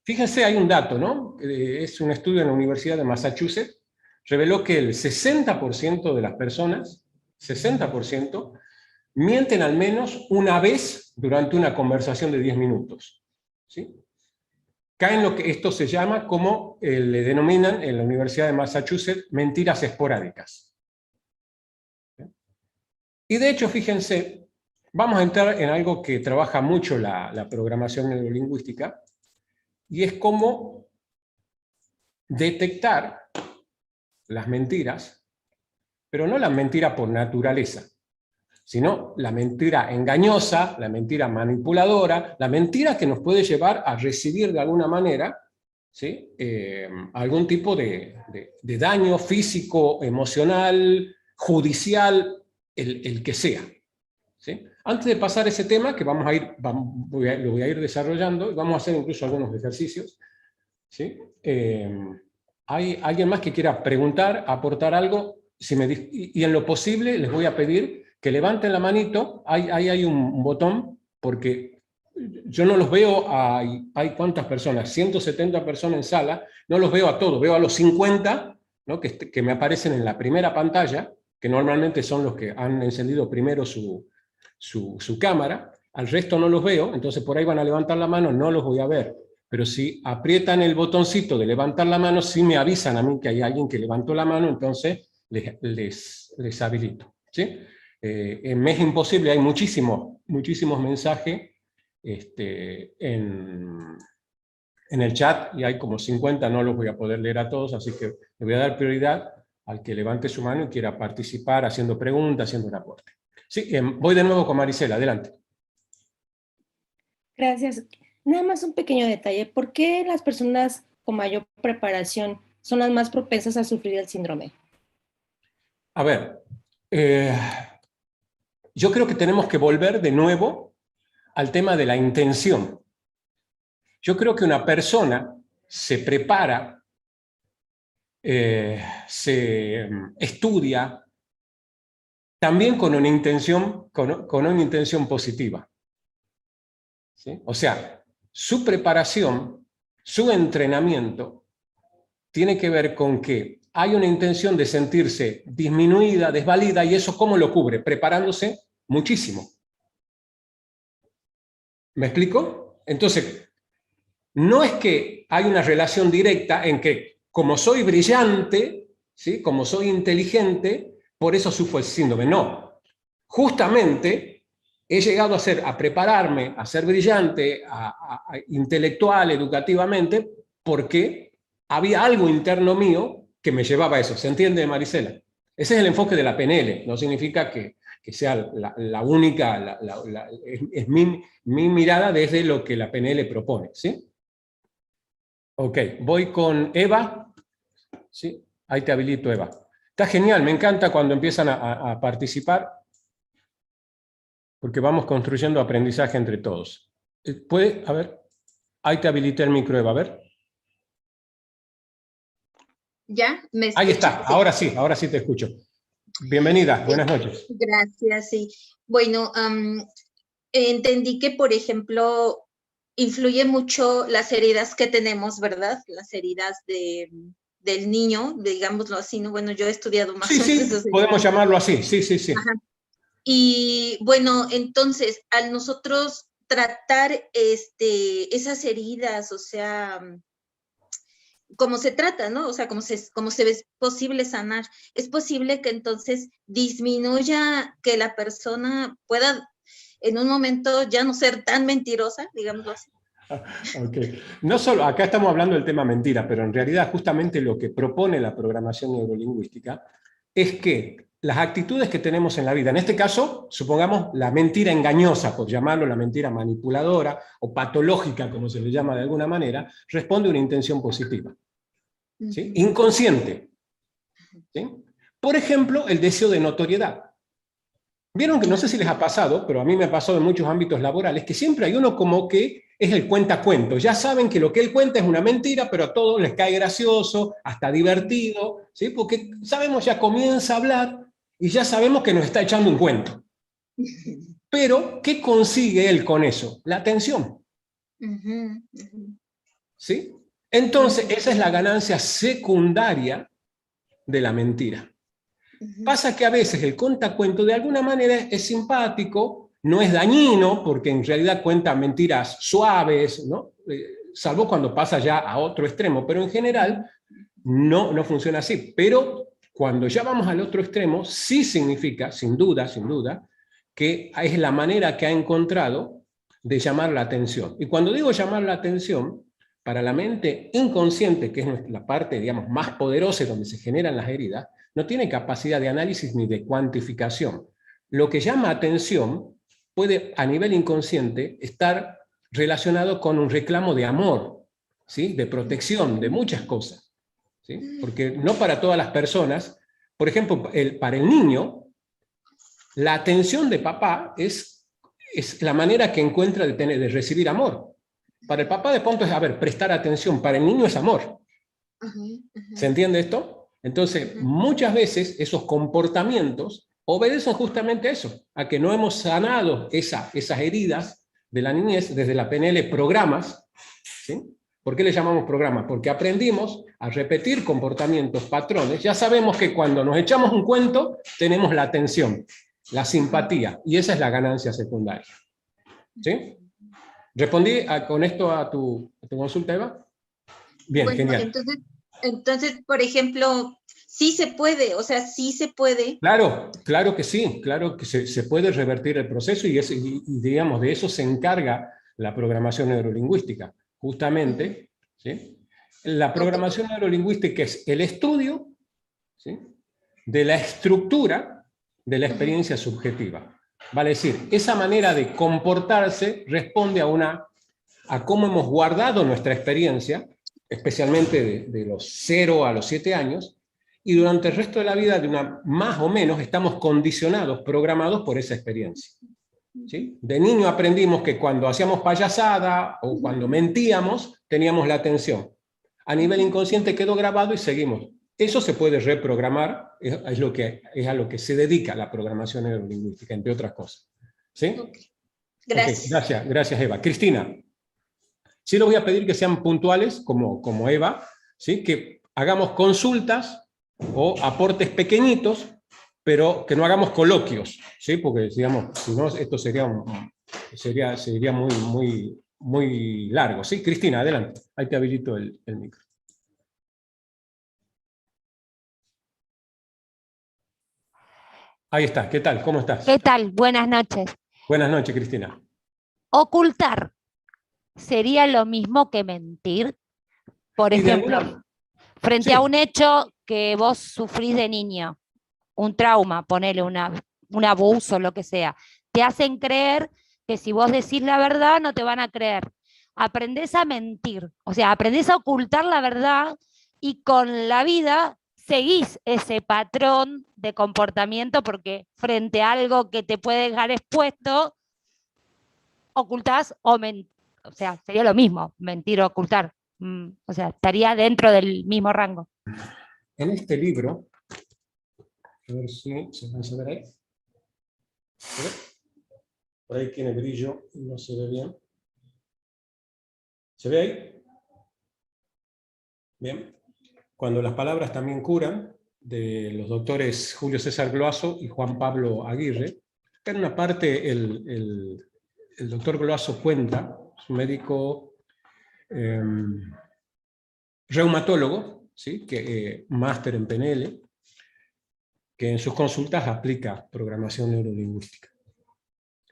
Fíjense, hay un dato, ¿no? Es un estudio en la Universidad de Massachusetts, reveló que el 60% de las personas, 60%, mienten al menos una vez durante una conversación de 10 minutos. ¿Sí? Cae en lo que esto se llama, como le denominan en la Universidad de Massachusetts, mentiras esporádicas. ¿Sí? Y de hecho, fíjense, vamos a entrar en algo que trabaja mucho la programación neurolingüística, y es cómo detectar las mentiras, pero no la mentira por naturaleza, sino la mentira engañosa, la mentira manipuladora, la mentira que nos puede llevar a recibir de alguna manera, ¿sí? Algún tipo de daño físico, emocional, judicial, el que sea. ¿Sí? Antes de pasar ese tema, que vamos a ir, lo voy a ir desarrollando, y vamos a hacer incluso algunos ejercicios. ¿Sí? ¿Hay alguien más que quiera preguntar, aportar algo? Y en lo posible les voy a pedir que levanten la manito. Ahí hay un botón, porque yo no los veo, hay ¿cuántas personas? 170 personas en sala, no los veo a todos, veo a los 50, ¿no? que me aparecen en la primera pantalla, que normalmente son los que han encendido primero su cámara. Al resto no los veo, entonces por ahí van a levantar la mano, no los voy a ver. Pero si aprietan el botoncito de levantar la mano, sí me avisan a mí que hay alguien que levantó la mano, entonces les habilito. ¿Sí? Me es imposible, hay muchísimos mensajes en el chat, y hay como 50, no los voy a poder leer a todos, así que le voy a dar prioridad al que levante su mano y quiera participar haciendo preguntas, haciendo un aporte. Sí, voy de nuevo con Marisela, adelante. Gracias. Nada más un pequeño detalle. ¿Por qué las personas con mayor preparación son las más propensas a sufrir el síndrome? A ver, yo creo que tenemos que volver de nuevo al tema de la intención. Yo creo que una persona se prepara, se estudia, también con una intención positiva. ¿Sí? O sea, su preparación, su entrenamiento, tiene que ver con que hay una intención de sentirse disminuida, desvalida, y eso ¿cómo lo cubre? Preparándose muchísimo. ¿Me explico? Entonces, no es que hay una relación directa en que, como soy brillante, ¿sí? Como soy inteligente, por eso sufro el síndrome. No. Justamente he llegado a prepararme, a ser brillante, intelectual, educativamente, porque había algo interno mío que me llevaba a eso. ¿Se entiende, Marisela? Ese es el enfoque de la PNL. No significa que sea la única, es mi mirada desde lo que la PNL propone. ¿Sí? Ok, voy con Eva. ¿Sí? Ahí te habilito, Eva. Está genial, me encanta cuando empiezan a participar, porque vamos construyendo aprendizaje entre todos. ¿Puede? A ver, ahí te habilité el micro, Eva, a ver. ¿Ya? ¿Me Ahí está, escuchas? ahora sí te escucho. Bienvenida, buenas noches. Gracias, sí. Bueno, entendí que, por ejemplo, influye mucho las heridas que tenemos, ¿verdad? Las heridas del niño, digámoslo así, ¿no? Bueno, yo he estudiado más o menos. Sí, podemos llamarlo así, sí. Ajá. Y bueno, entonces, al nosotros tratar esas heridas, o sea, como se trata, ¿no? O sea, como se es posible sanar, es posible que entonces disminuya, que la persona pueda en un momento ya no ser tan mentirosa, digámoslo así. Okay. No solo, acá estamos hablando del tema mentira, pero en realidad justamente lo que propone la programación neurolingüística es que las actitudes que tenemos en la vida, en este caso, supongamos la mentira engañosa, por llamarlo la mentira manipuladora o patológica, como se le llama de alguna manera, responde a una intención positiva. ¿Sí? Inconsciente. ¿Sí? Por ejemplo, el deseo de notoriedad. Vieron que, no sé si les ha pasado, pero a mí me ha pasado en muchos ámbitos laborales, que siempre hay uno como que es el cuentacuentos. Ya saben que lo que él cuenta es una mentira, pero a todos les cae gracioso, hasta divertido, ¿sí? Porque sabemos, ya comienza a hablar y ya sabemos que nos está echando un cuento. Pero, ¿qué consigue él con eso? La atención. ¿Sí? Entonces, esa es la ganancia secundaria de la mentira. Pasa que a veces el contacuento de alguna manera es simpático, no es dañino, porque en realidad cuenta mentiras suaves, ¿no? Salvo cuando pasa ya a otro extremo, pero en general no funciona así. Pero cuando ya vamos al otro extremo, sí significa, sin duda, que es la manera que ha encontrado de llamar la atención. Y cuando digo llamar la atención, para la mente inconsciente, que es la parte, digamos, más poderosa donde se generan las heridas, no tiene capacidad de análisis ni de cuantificación. Lo que llama atención puede, a nivel inconsciente, estar relacionado con un reclamo de amor, ¿sí? De protección, de muchas cosas. ¿Sí? Porque no para todas las personas Por ejemplo, para el niño, la atención de papá es la manera que encuentra de recibir amor. Para el papá de pronto es, a ver, prestar atención. Para el niño es amor. ¿Se entiende esto? Entonces, muchas veces esos comportamientos obedecen justamente a eso, a que no hemos sanado esas heridas de la niñez desde la PNL, programas. ¿Sí? ¿Por qué le llamamos programas? Porque aprendimos a repetir comportamientos, patrones. Ya sabemos que cuando nos echamos un cuento, tenemos la atención, la simpatía, y esa es la ganancia secundaria. ¿Sí? ¿Respondí con esto a tu consulta, Eva? Bien, bueno, genial. Entonces, por ejemplo, sí se puede, o sea, sí se puede. Claro, claro que sí, claro que se puede revertir el proceso y digamos, de eso se encarga la programación neurolingüística, justamente. ¿Sí? La programación neurolingüística es el estudio, ¿sí?, de la estructura de la experiencia subjetiva. Vale decir, esa manera de comportarse responde a cómo hemos guardado nuestra experiencia, especialmente de los 0 a los 7 años, y durante el resto de la vida, más o menos, estamos condicionados, programados por esa experiencia. ¿Sí? De niño aprendimos que cuando hacíamos payasada o cuando mentíamos, teníamos la atención. A nivel inconsciente quedó grabado y seguimos. Eso se puede reprogramar, es a lo que se dedica la programación neurolingüística, entre otras cosas. ¿Sí? Gracias. Okay, gracias Eva. Cristina, sí les voy a pedir que sean puntuales, como Eva, ¿sí?, que hagamos consultas o aportes pequeñitos, pero que no hagamos coloquios, ¿sí? Porque, digamos, si no, esto sería muy largo. ¿Sí? Cristina, adelante. Ahí te habilito el micro. Ahí está. ¿Qué tal? ¿Cómo estás? ¿Qué tal? Buenas noches. Buenas noches, Cristina. Ocultar sería lo mismo que mentir. Por ejemplo, frente sí, a un hecho que vos sufrís de niño, un trauma, ponele un abuso, lo que sea, te hacen creer que si vos decís la verdad no te van a creer. Aprendés a mentir, o sea, aprendés a ocultar la verdad y con la vida seguís ese patrón de comportamiento porque frente a algo que te puede dejar expuesto, ocultás o sea, sería lo mismo, mentir o ocultar. O sea, estaría dentro del mismo rango. En este libro, a ver si se alcanza a ver ahí. ¿Se ve? Por ahí tiene brillo y no se ve bien. ¿Se ve ahí? Bien. Cuando las palabras también curan, de los doctores Julio César Gloazo y Juan Pablo Aguirre. En una parte el doctor Gloazo cuenta, es un médico reumatólogo, ¿sí?, máster en PNL, que en sus consultas aplica programación neurolingüística.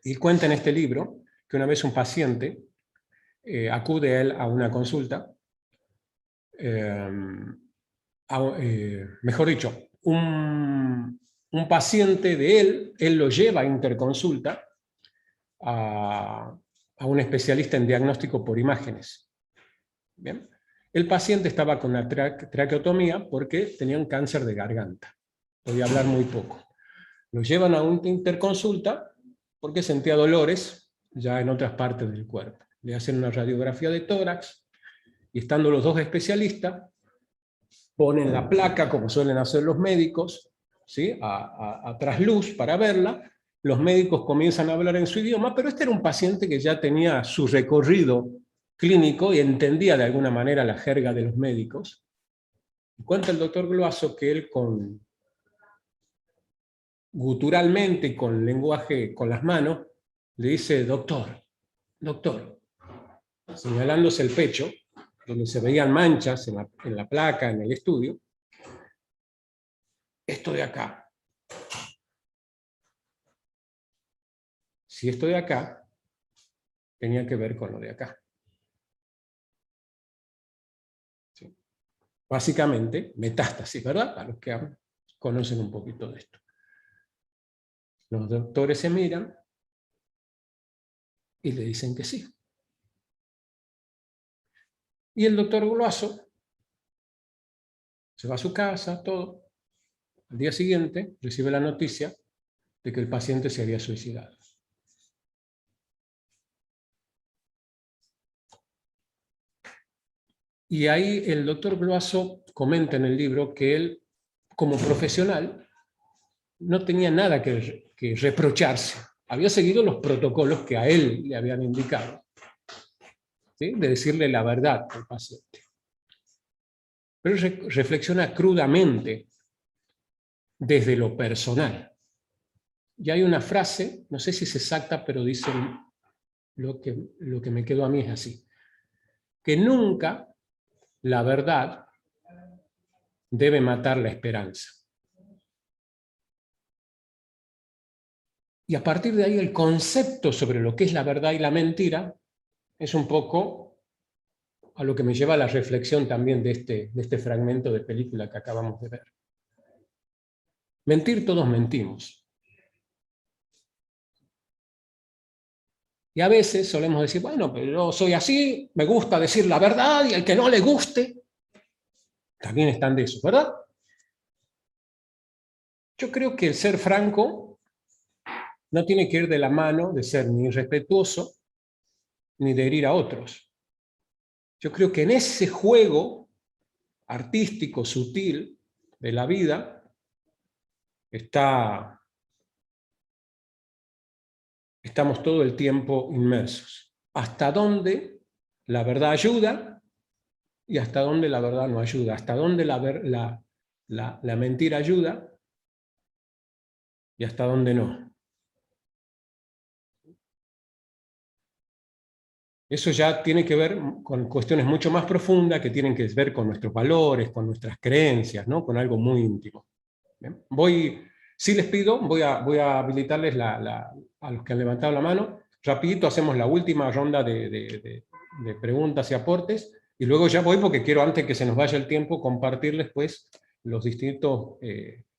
Y cuenta en este libro que una vez un paciente acude a él a una consulta, mejor dicho, un paciente de él lo lleva a interconsulta a un especialista en diagnóstico por imágenes. ¿Bien? El paciente estaba con una traqueotomía porque tenía un cáncer de garganta. Podía hablar muy poco. Lo llevan a una interconsulta porque sentía dolores ya en otras partes del cuerpo. Le hacen una radiografía de tórax y estando los dos especialistas, ponen la placa, como suelen hacer los médicos, ¿sí?, a trasluz para verla. Los médicos comienzan a hablar en su idioma, pero este era un paciente que ya tenía su recorrido clínico y entendía de alguna manera la jerga de los médicos. Y cuenta el doctor Gloazo que él guturalmente y con lenguaje con las manos, le dice, doctor, señalándose el pecho, donde se veían manchas en la placa, en el estudio, esto de acá. Si esto de acá tenía que ver con lo de acá. ¿Sí? Básicamente, metástasis, ¿verdad? A los que conocen un poquito de esto. Los doctores se miran y le dicen que sí. Y el doctor Gloazo se va a su casa, todo, Al día siguiente recibe la noticia de que el paciente se había suicidado. Y ahí el doctor Gloazo comenta en el libro que él, como profesional, no tenía nada que reprocharse. Había seguido los protocolos que a él le habían indicado, ¿sí? De decirle la verdad al paciente. Pero reflexiona crudamente desde lo personal. Y hay una frase, no sé si es exacta, pero dice lo que me quedó a mí es así, que nunca la verdad debe matar la esperanza. Y a partir de ahí el concepto sobre lo que es la verdad y la mentira es un poco a lo que me lleva a la reflexión también de este fragmento de película que acabamos de ver. Mentir, todos mentimos. Y a veces solemos decir, bueno, pero yo soy así, me gusta decir la verdad, y al que no le guste, también están de eso, ¿verdad? Yo creo que el ser franco no tiene que ir de la mano de ser ni irrespetuoso, ni de herir a otros. Yo creo que en ese juego artístico, sutil, de la vida, estamos todo el tiempo inmersos. Hasta dónde la verdad ayuda y hasta dónde la verdad no ayuda. Hasta dónde la mentira ayuda y hasta dónde no. Eso ya tiene que ver con cuestiones mucho más profundas que tienen que ver con nuestros valores, con nuestras creencias, ¿no? Con algo muy íntimo. ¿Bien? Si les pido, voy a habilitarles a los que han levantado la mano. Rapidito hacemos la última ronda de preguntas y aportes, y luego ya voy porque quiero, antes que se nos vaya el tiempo, compartirles pues, los distintos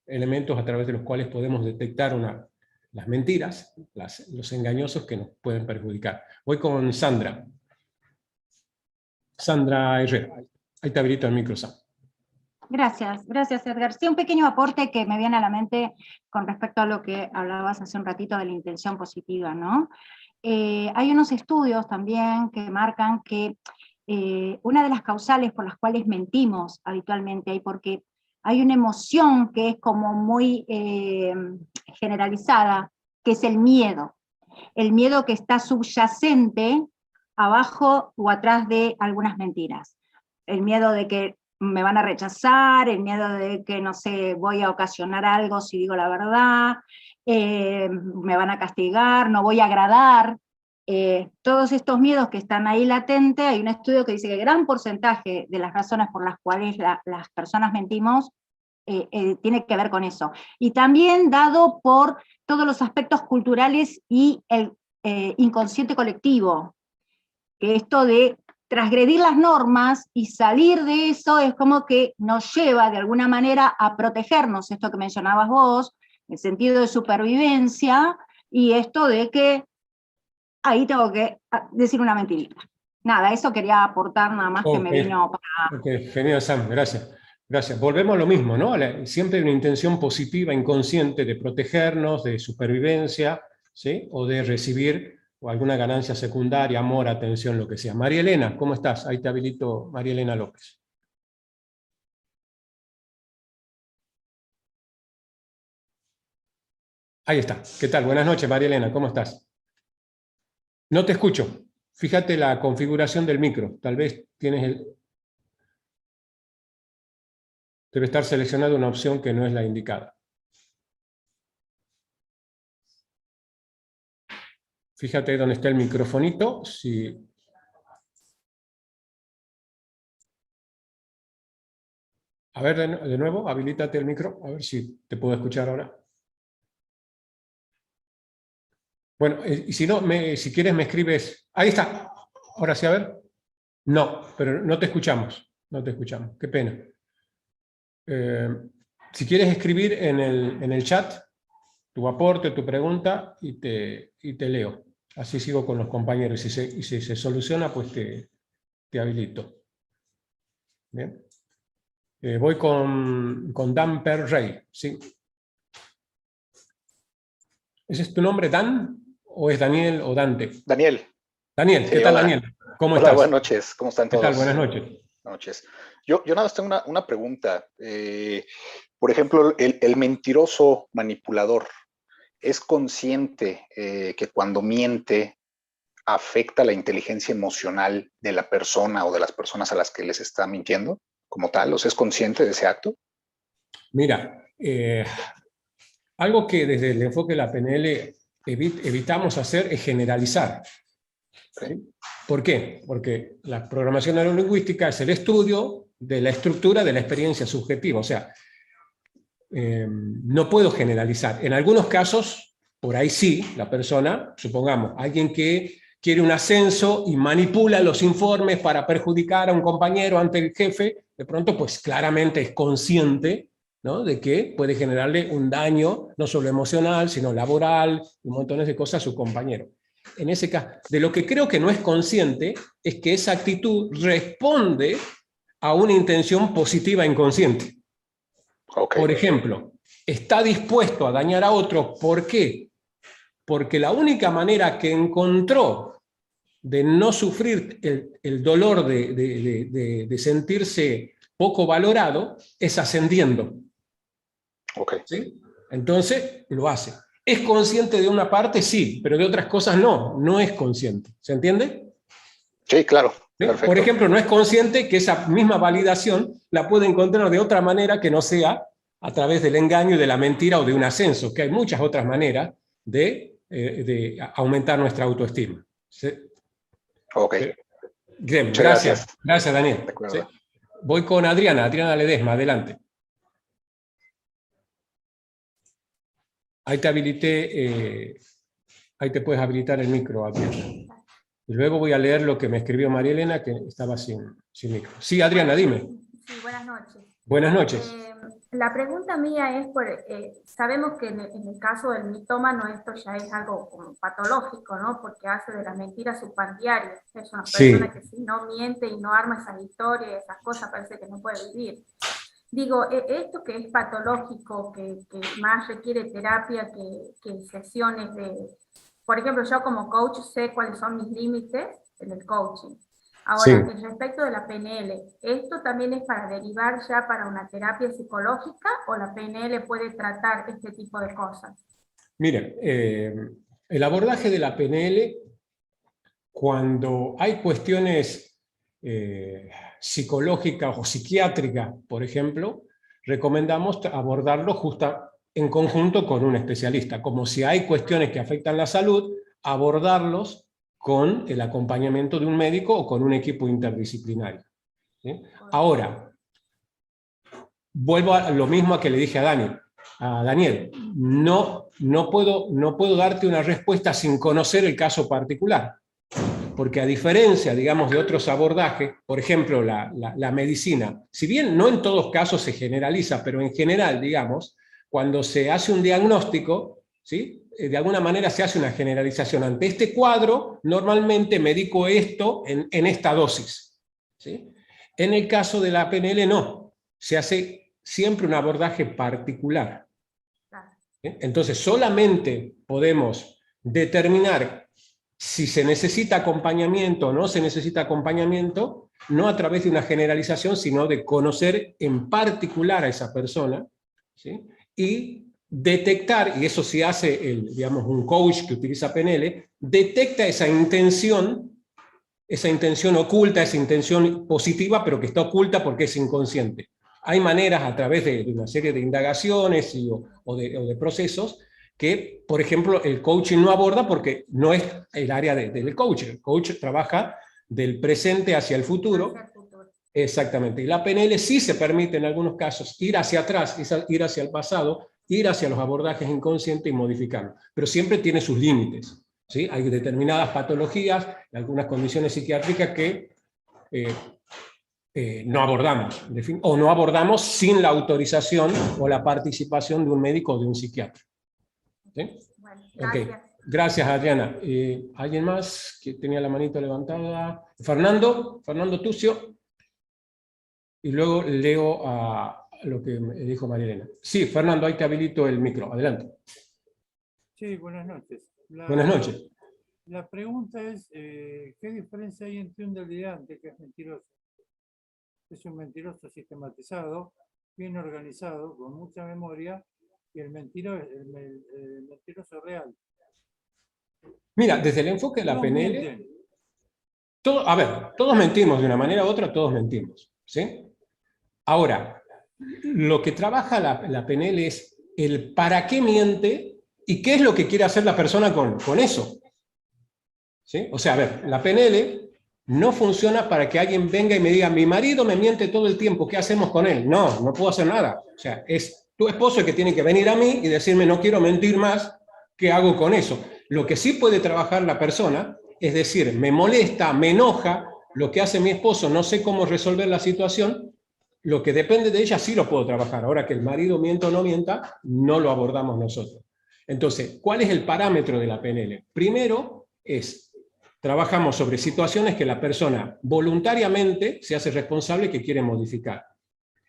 elementos a través de los cuales podemos detectar las mentiras, los engañosos que nos pueden perjudicar. Voy con Sandra. Sandra Herrera. Ahí te habilito el micro, Sam. Gracias Edgar. Sí, un pequeño aporte que me viene a la mente con respecto a lo que hablabas hace un ratito de la intención positiva, ¿no? Hay unos estudios también que marcan que una de las causales por las cuales mentimos habitualmente, y porque hay una emoción que es como muy generalizada, que es el miedo que está subyacente abajo o atrás de algunas mentiras. El miedo de que me van a rechazar, el miedo de que, no sé, voy a ocasionar algo si digo la verdad, me van a castigar, no voy a agradar. Todos estos miedos que están ahí latentes, hay un estudio que dice que gran porcentaje de las razones por las cuales las personas mentimos tiene que ver con eso. Y también dado por todos los aspectos culturales y el inconsciente colectivo, que esto de transgredir las normas y salir de eso es como que nos lleva de alguna manera a protegernos, esto que mencionabas vos, el sentido de supervivencia, y esto de que ahí tengo que decir una mentirita. Nada, eso quería aportar nada más que me vino para... Ok, genial, Sam, gracias. Gracias. Volvemos a lo mismo, ¿no? Siempre hay una intención positiva, inconsciente, de protegernos, de supervivencia, ¿sí? O de recibir alguna ganancia secundaria, amor, atención, lo que sea. María Elena, ¿cómo estás? Ahí te habilito, María Elena López. Ahí está. ¿Qué tal? Buenas noches, María Elena, ¿cómo estás? No te escucho. Fíjate la configuración del micro. Tal vez tienes debe estar seleccionada una opción que no es la indicada. Fíjate dónde está el microfonito. A ver, de nuevo, habilítate el micro, a ver si te puedo escuchar ahora. Bueno, y si no, si quieres me escribes... Ahí está. Ahora sí, a ver. No, pero no te escuchamos. No te escuchamos. Qué pena. Si quieres escribir en el chat tu aporte, tu pregunta, y te leo. Así sigo con los compañeros. Y si se soluciona, pues te habilito. Bien. Voy con Dan Perrey, ¿sí? ¿Ese es tu nombre, Dan? ¿O es Daniel o Dante? Daniel. Daniel, Sí, ¿qué tal, hola. Daniel? ¿Cómo Hola, estás? buenas noches. ¿Cómo están ¿Qué todos? tal? Buenas noches. Buenas noches. Yo nada más tengo una pregunta. Por ejemplo, el mentiroso manipulador es consciente que cuando miente afecta la inteligencia emocional de la persona o de las personas a las que les está mintiendo como tal. ¿O sea, es consciente de ese acto? Mira, algo que desde el enfoque de la PNL evitamos hacer es generalizar. ¿Sí? ¿Por qué? Porque la programación neurolingüística es el estudio de la estructura de la experiencia subjetiva. O sea, no puedo generalizar. En algunos casos, por ahí sí, la persona, supongamos, alguien que quiere un ascenso y manipula los informes para perjudicar a un compañero ante el jefe, de pronto pues claramente es consciente, ¿no?, de que puede generarle un daño no solo emocional, sino laboral, y montones de cosas a su compañero. En ese caso, de lo que creo que no es consciente es que esa actitud responde a una intención positiva inconsciente. Okay. Por ejemplo, está dispuesto a dañar a otro. ¿Por qué? Porque la única manera que encontró de no sufrir el dolor de sentirse poco valorado es ascendiendo. Okay. ¿Sí? Entonces lo hace. ¿Es consciente de una parte? Sí, pero de otras cosas no. No es consciente. ¿Se entiende? Sí, claro. ¿Sí? Perfecto. Por ejemplo, no es consciente que esa misma validación la puede encontrar de otra manera que no sea a través del engaño y de la mentira o de un ascenso, que hay muchas otras maneras de aumentar nuestra autoestima. ¿Sí? Ok. Bien, Muchas gracias. Gracias, Daniel. De acuerdo. ¿Sí? Voy con Adriana Ledesma, adelante. Ahí te habilité, ahí te puedes habilitar el micro, Adriana. Y luego voy a leer lo que me escribió María Elena, que estaba sin micro. Sí, Adriana, dime. Sí, buenas noches. Buenas noches. La pregunta mía es, sabemos que en el caso del mitómano esto ya es algo como patológico, ¿no? Porque hace de la mentira su pan diario. Es una persona que si no miente y no arma esas historias, esas cosas, parece que no puede vivir. Digo, esto que es patológico, que más requiere terapia que sesiones de... Por ejemplo, yo como coach sé cuáles son mis límites en el coaching. Ahora, respecto de la PNL, ¿esto también es para derivar ya para una terapia psicológica o la PNL puede tratar este tipo de cosas? Miren, el abordaje de la PNL, cuando hay cuestiones psicológicas o psiquiátricas, por ejemplo, recomendamos abordarlo justo en conjunto con un especialista, como si hay cuestiones que afectan la salud, abordarlos con el acompañamiento de un médico o con un equipo interdisciplinario. ¿Sí? Ahora, vuelvo a lo mismo que le dije a Daniel, no puedo darte una respuesta sin conocer el caso particular, porque a diferencia, digamos, de otros abordajes, por ejemplo, la medicina, si bien no en todos casos se generaliza, pero en general, digamos, cuando se hace un diagnóstico, ¿sí?, de alguna manera se hace una generalización. Ante este cuadro, normalmente medico esto en esta dosis. ¿Sí? En el caso de la PNL no, se hace siempre un abordaje particular. ¿Sí? Entonces solamente podemos determinar si se necesita acompañamiento o no se necesita acompañamiento, no a través de una generalización, sino de conocer en particular a esa persona, ¿sí?, y detectar, y eso sí hace digamos, un coach que utiliza PNL, detecta esa intención oculta, esa intención positiva, pero que está oculta porque es inconsciente. Hay maneras a través de una serie de indagaciones o de procesos que, por ejemplo, el coaching no aborda porque no es el área del coach. El coach trabaja del presente hacia el futuro. Exactamente. Y la PNL sí se permite en algunos casos ir hacia atrás, ir hacia el pasado, ir hacia los abordajes inconscientes y modificarlo. Pero siempre tiene sus límites. ¿Sí? Hay determinadas patologías, algunas condiciones psiquiátricas que no abordamos, o no abordamos sin la autorización o la participación de un médico o de un psiquiatra. ¿Sí? Bueno, gracias. Okay. Gracias, Adriana. ¿Alguien más que tenía la manito levantada? Fernando Tucio. y luego leo a lo que me dijo María Elena. Sí, Fernando, ahí te habilito el micro. Adelante. Sí, buenas noches. Buenas noches. La pregunta es, ¿qué diferencia hay entre un delirante que es mentiroso? Es un mentiroso sistematizado, bien organizado, con mucha memoria, y el mentiroso real. Mira, desde el enfoque de la Todos PNL, mienten. a ver, todos mentimos de una manera u otra, todos mentimos, ¿sí? Ahora, lo que trabaja la PNL es el para qué miente y qué es lo que quiere hacer la persona con eso, ¿sí? O sea, a ver, la PNL no funciona para que alguien venga y me diga, mi marido me miente todo el tiempo, ¿qué hacemos con él? No, no puedo hacer nada. O sea, es tu esposo el que tiene que venir a mí y decirme, no quiero mentir más, ¿qué hago con eso? Lo que sí puede trabajar la persona es decir, me molesta, me enoja lo que hace mi esposo, no sé cómo resolver la situación, lo que depende de ella sí lo puedo trabajar. Ahora que el marido mienta o no mienta, no lo abordamos nosotros. Entonces, ¿cuál es el parámetro de la PNL? Primero trabajamos sobre situaciones que la persona voluntariamente se hace responsable que quiere modificar.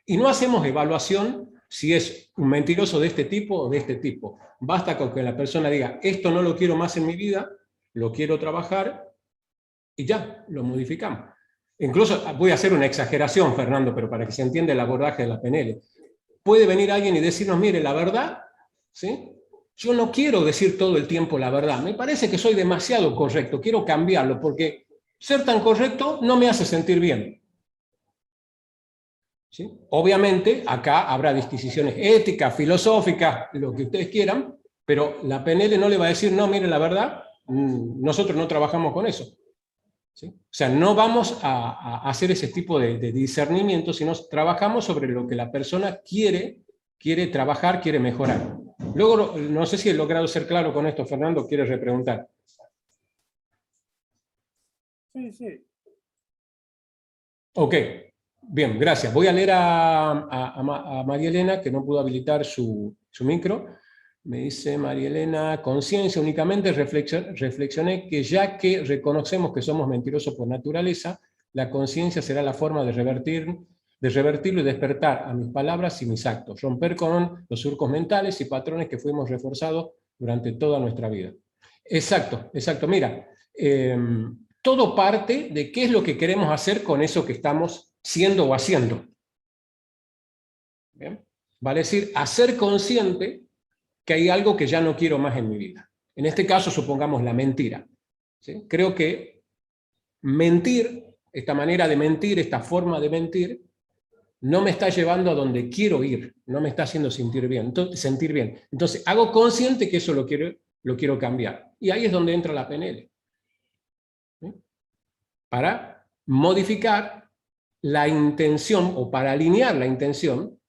Y no hacemos evaluación si es un mentiroso de este tipo o de este tipo. Basta con que la persona diga, esto no lo quiero más en mi vida, lo quiero trabajar, y ya, lo modificamos. Incluso voy a hacer una exageración, Fernando, pero para que se entienda el abordaje de la PNL. Puede venir alguien y decirnos, mire, la verdad, ¿sí? Yo no quiero decir todo el tiempo la verdad, me parece que soy demasiado correcto, quiero cambiarlo, porque ser tan correcto no me hace sentir bien. ¿Sí? Obviamente, acá habrá disquisiciones éticas, filosóficas, lo que ustedes quieran, pero la PNL no le va a decir, no, mire, la verdad, nosotros no trabajamos con eso. ¿Sí? O sea, no vamos a hacer ese tipo de discernimiento, sino trabajamos sobre lo que la persona quiere trabajar, quiere mejorar. Luego, no sé si he logrado ser claro con esto, Fernando, ¿quieres repreguntar? Sí. Ok, bien, gracias. Voy a leer a María Elena, que no pudo habilitar su micro. Me dice María Elena, conciencia, únicamente reflexioné que ya que reconocemos que somos mentirosos por naturaleza, la conciencia será la forma de revertirlo y despertar a mis palabras y mis actos, romper con los surcos mentales y patrones que fuimos reforzados durante toda nuestra vida. Exacto. Mira, todo parte de qué es lo que queremos hacer con eso que estamos siendo o haciendo. ¿Bien? Vale decir, hacer consciente que hay algo que ya no quiero más en mi vida. En este caso, supongamos la mentira. ¿Sí? Creo que mentir, esta manera de mentir, esta forma de mentir, no me está llevando a donde quiero ir, no me está haciendo sentir bien. Entonces, hago consciente que eso lo quiero cambiar. Y ahí es donde entra la PNL. ¿Sí? Para modificar la intención, o para alinear la intención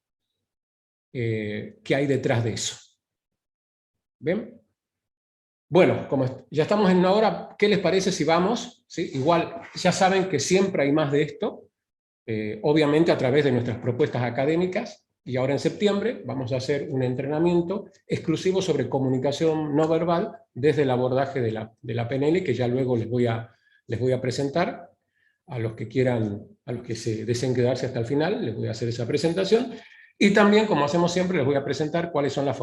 que hay detrás de eso. ¿Bien? Bueno, como ya estamos en una hora, ¿qué les parece si vamos? ¿Sí? Igual, ya saben que siempre hay más de esto, obviamente a través de nuestras propuestas académicas, y ahora en septiembre vamos a hacer un entrenamiento exclusivo sobre comunicación no verbal desde el abordaje de la PNL, que ya luego les voy a presentar a los que quieran, a los que se deseen quedarse hasta el final, les voy a hacer esa presentación, y también, como hacemos siempre, les voy a presentar cuáles son las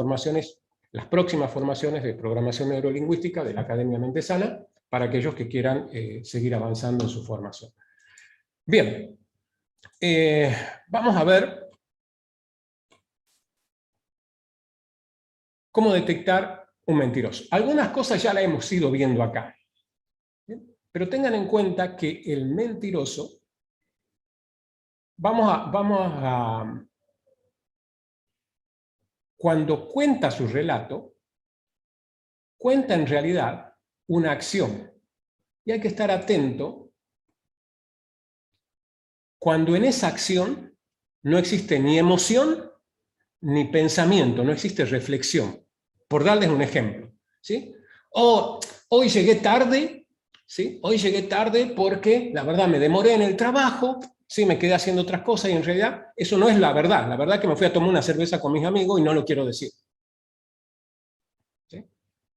próximas formaciones de programación neurolingüística de la Academia Mente Sana, para aquellos que quieran seguir avanzando en su formación. Bien, vamos a ver cómo detectar un mentiroso. Algunas cosas ya las hemos ido viendo acá, ¿bien? Pero tengan en cuenta que el mentiroso, cuando cuenta su relato, cuenta en realidad una acción. Y hay que estar atento cuando en esa acción no existe ni emoción ni pensamiento, no existe reflexión. Por darles un ejemplo, ¿sí? Hoy llegué tarde, ¿sí? Hoy llegué tarde porque la verdad me demoré en el trabajo, ¿sí? Me quedé haciendo otras cosas y en realidad eso no es la verdad. La verdad es que me fui a tomar una cerveza con mis amigos y no lo quiero decir. ¿Sí?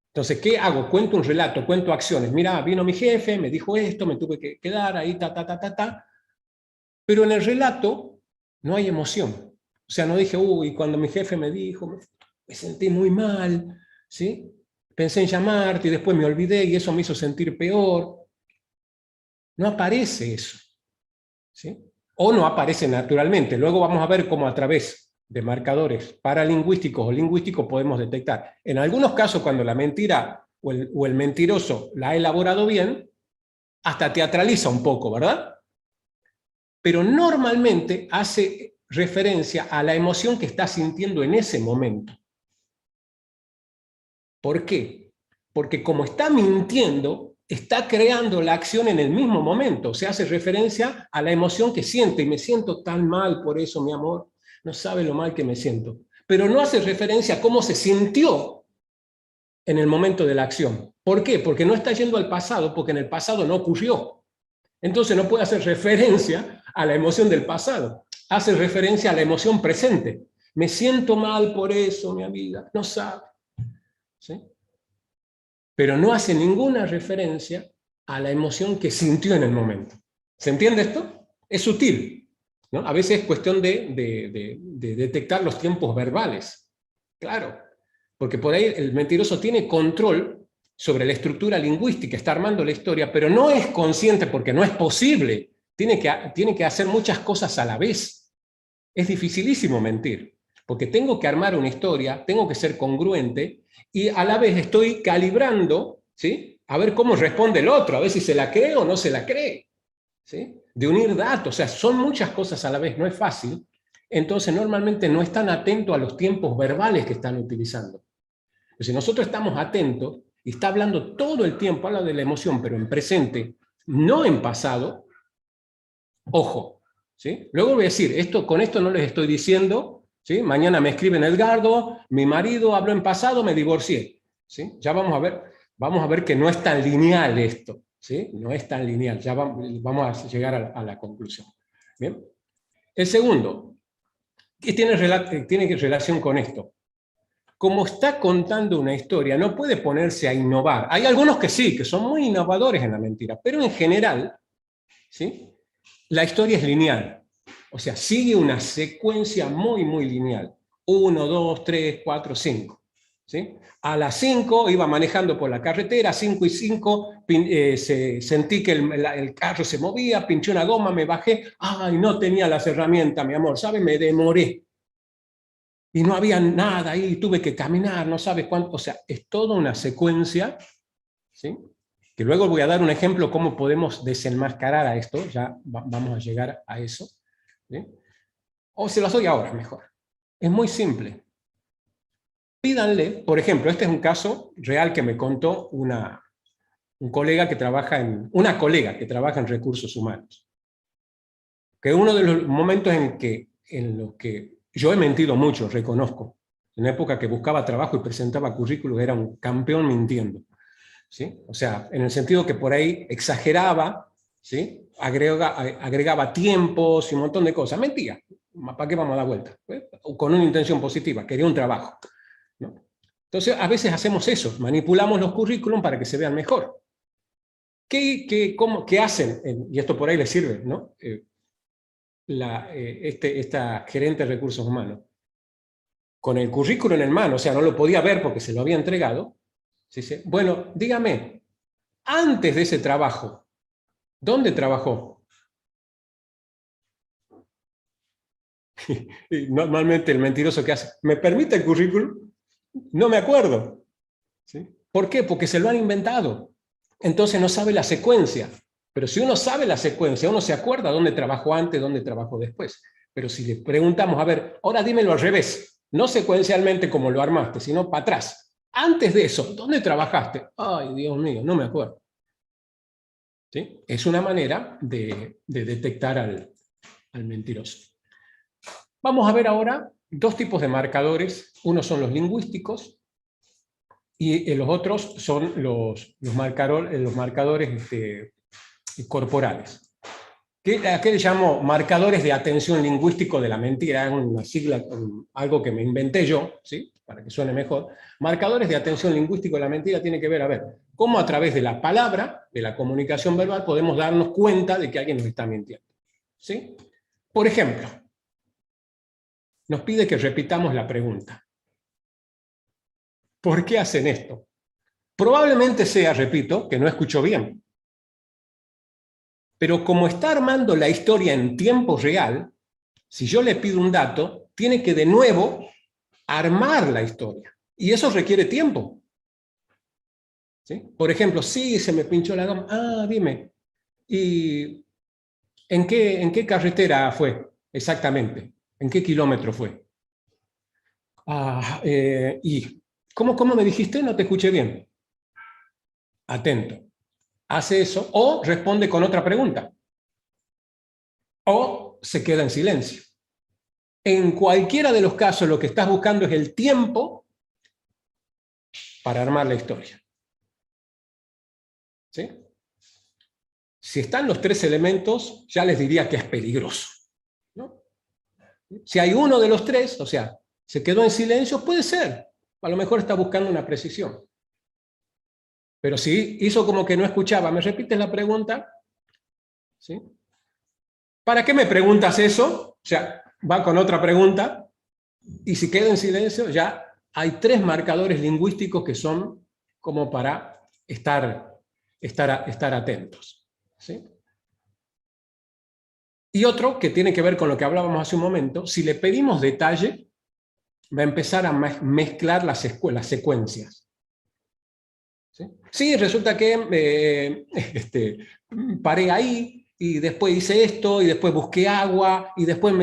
Entonces, ¿qué hago? Cuento un relato, cuento acciones. Mira, vino mi jefe, me dijo esto, me tuve que quedar ahí, Pero en el relato no hay emoción. O sea, no dije, uy, cuando mi jefe me dijo, me sentí muy mal, ¿sí? Pensé en llamarte y después me olvidé y eso me hizo sentir peor. No aparece eso, ¿sí? O no aparece naturalmente. Luego vamos a ver cómo a través de marcadores paralingüísticos o lingüísticos podemos detectar. En algunos casos, cuando la mentira o el mentiroso la ha elaborado bien, hasta teatraliza un poco, ¿verdad? Pero normalmente hace referencia a la emoción que está sintiendo en ese momento. ¿Por qué? Porque como está mintiendo, está creando la acción en el mismo momento. O sea, hace referencia a la emoción que siente. Y me siento tan mal por eso, mi amor. No sabe lo mal que me siento. Pero no hace referencia a cómo se sintió en el momento de la acción. ¿Por qué? Porque no está yendo al pasado, porque en el pasado no ocurrió. Entonces no puede hacer referencia a la emoción del pasado. Hace referencia a la emoción presente. Me siento mal por eso, mi amiga. No sabe. ¿Sí? Pero no hace ninguna referencia a la emoción que sintió en el momento. ¿Se entiende esto? Es sutil, ¿no? A veces es cuestión de detectar los tiempos verbales. Claro, porque por ahí el mentiroso tiene control sobre la estructura lingüística, está armando la historia, pero no es consciente porque no es posible. Tiene que hacer muchas cosas a la vez. Es dificilísimo mentir, porque tengo que armar una historia, tengo que ser congruente, y a la vez estoy calibrando, ¿sí? A ver cómo responde el otro, a ver si se la cree o no se la cree, ¿sí? De unir datos, o sea, son muchas cosas a la vez, no es fácil. Entonces normalmente no están atentos a los tiempos verbales que están utilizando. Si nosotros estamos atentos, y está hablando todo el tiempo, habla de la emoción, pero en presente, no en pasado, ojo, ¿sí? Luego voy a decir, con esto no les estoy diciendo, ¿sí? Mañana me escriben Edgardo, mi marido habló en pasado, me divorcié, ¿sí? Ya vamos a ver que no es tan lineal esto, ¿sí? No es tan lineal, ya vamos a llegar a la conclusión. ¿Bien? El segundo, ¿qué tiene relación con esto? Como está contando una historia, no puede ponerse a innovar. Hay algunos que sí, que son muy innovadores en la mentira, pero en general, ¿sí? La historia es lineal. O sea, sigue una secuencia muy, muy lineal. 1, 2, 3, 4, 5. ¿Sí? A las 5 iba manejando por la carretera, 5 y 5, sentí que el carro se movía, pinché una goma, me bajé, ¡ay, no tenía las herramientas, mi amor! ¿Sabe? Me demoré. Y no había nada ahí, tuve que caminar, no sabes cuánto. O sea, es toda una secuencia, ¿sí? Que luego voy a dar un ejemplo cómo podemos desenmascarar a esto, ya vamos a llegar a eso. ¿Sí? O se las doy ahora, mejor. Es muy simple. Pídanle, por ejemplo, este es un caso real que me contó una colega que trabaja en recursos humanos. Que uno de los momentos en los que yo he mentido mucho, reconozco. En una época que buscaba trabajo y presentaba currículos, era un campeón mintiendo. ¿Sí? O sea, en el sentido que por ahí exageraba, ¿sí? Agregaba tiempos y un montón de cosas. Mentira. ¿Para qué vamos a dar vuelta? Con una intención positiva, quería un trabajo, ¿no? Entonces, a veces hacemos eso, manipulamos los currículums para que se vean mejor. ¿Qué hacen? Y esto por ahí les sirve, ¿no? Esta gerente de recursos humanos. Con el currículum en mano, o sea, no lo podía ver porque se lo había entregado. ¿Sí? Bueno, dígame, antes de ese trabajo, ¿dónde trabajó? Y normalmente el mentiroso que hace, ¿me permite el currículum? No me acuerdo. ¿Sí? ¿Por qué? Porque se lo han inventado. Entonces no sabe la secuencia. Pero si uno sabe la secuencia, uno se acuerda dónde trabajó antes, dónde trabajó después. Pero si le preguntamos, a ver, ahora dímelo al revés, no secuencialmente como lo armaste, sino para atrás. Antes de eso, ¿dónde trabajaste? Ay, Dios mío, no me acuerdo. ¿Sí? Es una manera de detectar al mentiroso. Vamos a ver ahora dos tipos de marcadores. Uno son los lingüísticos y los otros son los marcadores corporales. ¿A qué le llamo marcadores de atención lingüístico de la mentira? Es una sigla, algo que me inventé yo, ¿sí? Para que suene mejor. Marcadores de atención lingüístico de la mentira tiene que ver, a ver, cómo a través de la palabra, de la comunicación verbal, podemos darnos cuenta de que alguien nos está mintiendo. ¿Sí? Por ejemplo, nos pide que repitamos la pregunta. ¿Por qué hacen esto? Probablemente sea, repito, que no escuchó bien. Pero como está armando la historia en tiempo real, si yo le pido un dato, tiene que de nuevo armar la historia. Y eso requiere tiempo. ¿Sí? Por ejemplo, sí, se me pinchó la goma. Ah, dime. ¿Y en qué carretera fue exactamente? ¿En qué kilómetro fue? ¿Y cómo me dijiste? No te escuché bien. Atento. Hace eso o responde con otra pregunta. O se queda en silencio. En cualquiera de los casos lo que estás buscando es el tiempo para armar la historia. ¿Sí? Si están los tres elementos, ya les diría que es peligroso, ¿no? Si hay uno de los tres, o sea, se quedó en silencio, puede ser. A lo mejor está buscando una precisión. Pero si hizo como que no escuchaba, ¿me repites la pregunta? ¿Sí? ¿Para qué me preguntas eso? O sea, va con otra pregunta, y si queda en silencio, ya hay tres marcadores lingüísticos que son como para estar atentos. ¿Sí? Y otro que tiene que ver con lo que hablábamos hace un momento, si le pedimos detalle, va a empezar a mezclar las secuencias. ¿Sí? Sí, resulta que paré ahí, y después hice esto, y después busqué agua, y después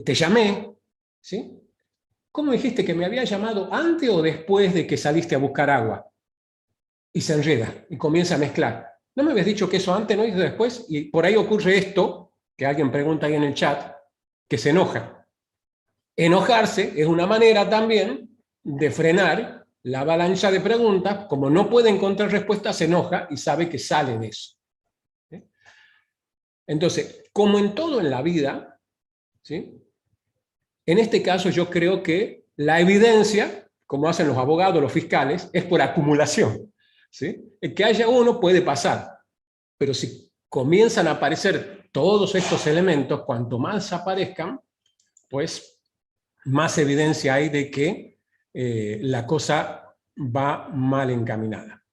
te llamé. ¿Sí? ¿Cómo dijiste que me había llamado antes o después de que saliste a buscar agua? Y se enreda, y comienza a mezclar. ¿No me habías dicho que eso antes, no? Y después, y por ahí ocurre esto, que alguien pregunta ahí en el chat, que se enoja. Enojarse es una manera también de frenar la avalancha de preguntas. Como no puede encontrar respuesta, se enoja y sabe que sale de eso. ¿Sí? Entonces, como en todo en la vida, ¿sí? En este caso yo creo que la evidencia, como hacen los abogados, los fiscales, es por acumulación. ¿Sí? El que haya uno puede pasar, pero si comienzan a aparecer todos estos elementos, cuanto más aparezcan, pues más evidencia hay de que la cosa va mal encaminada.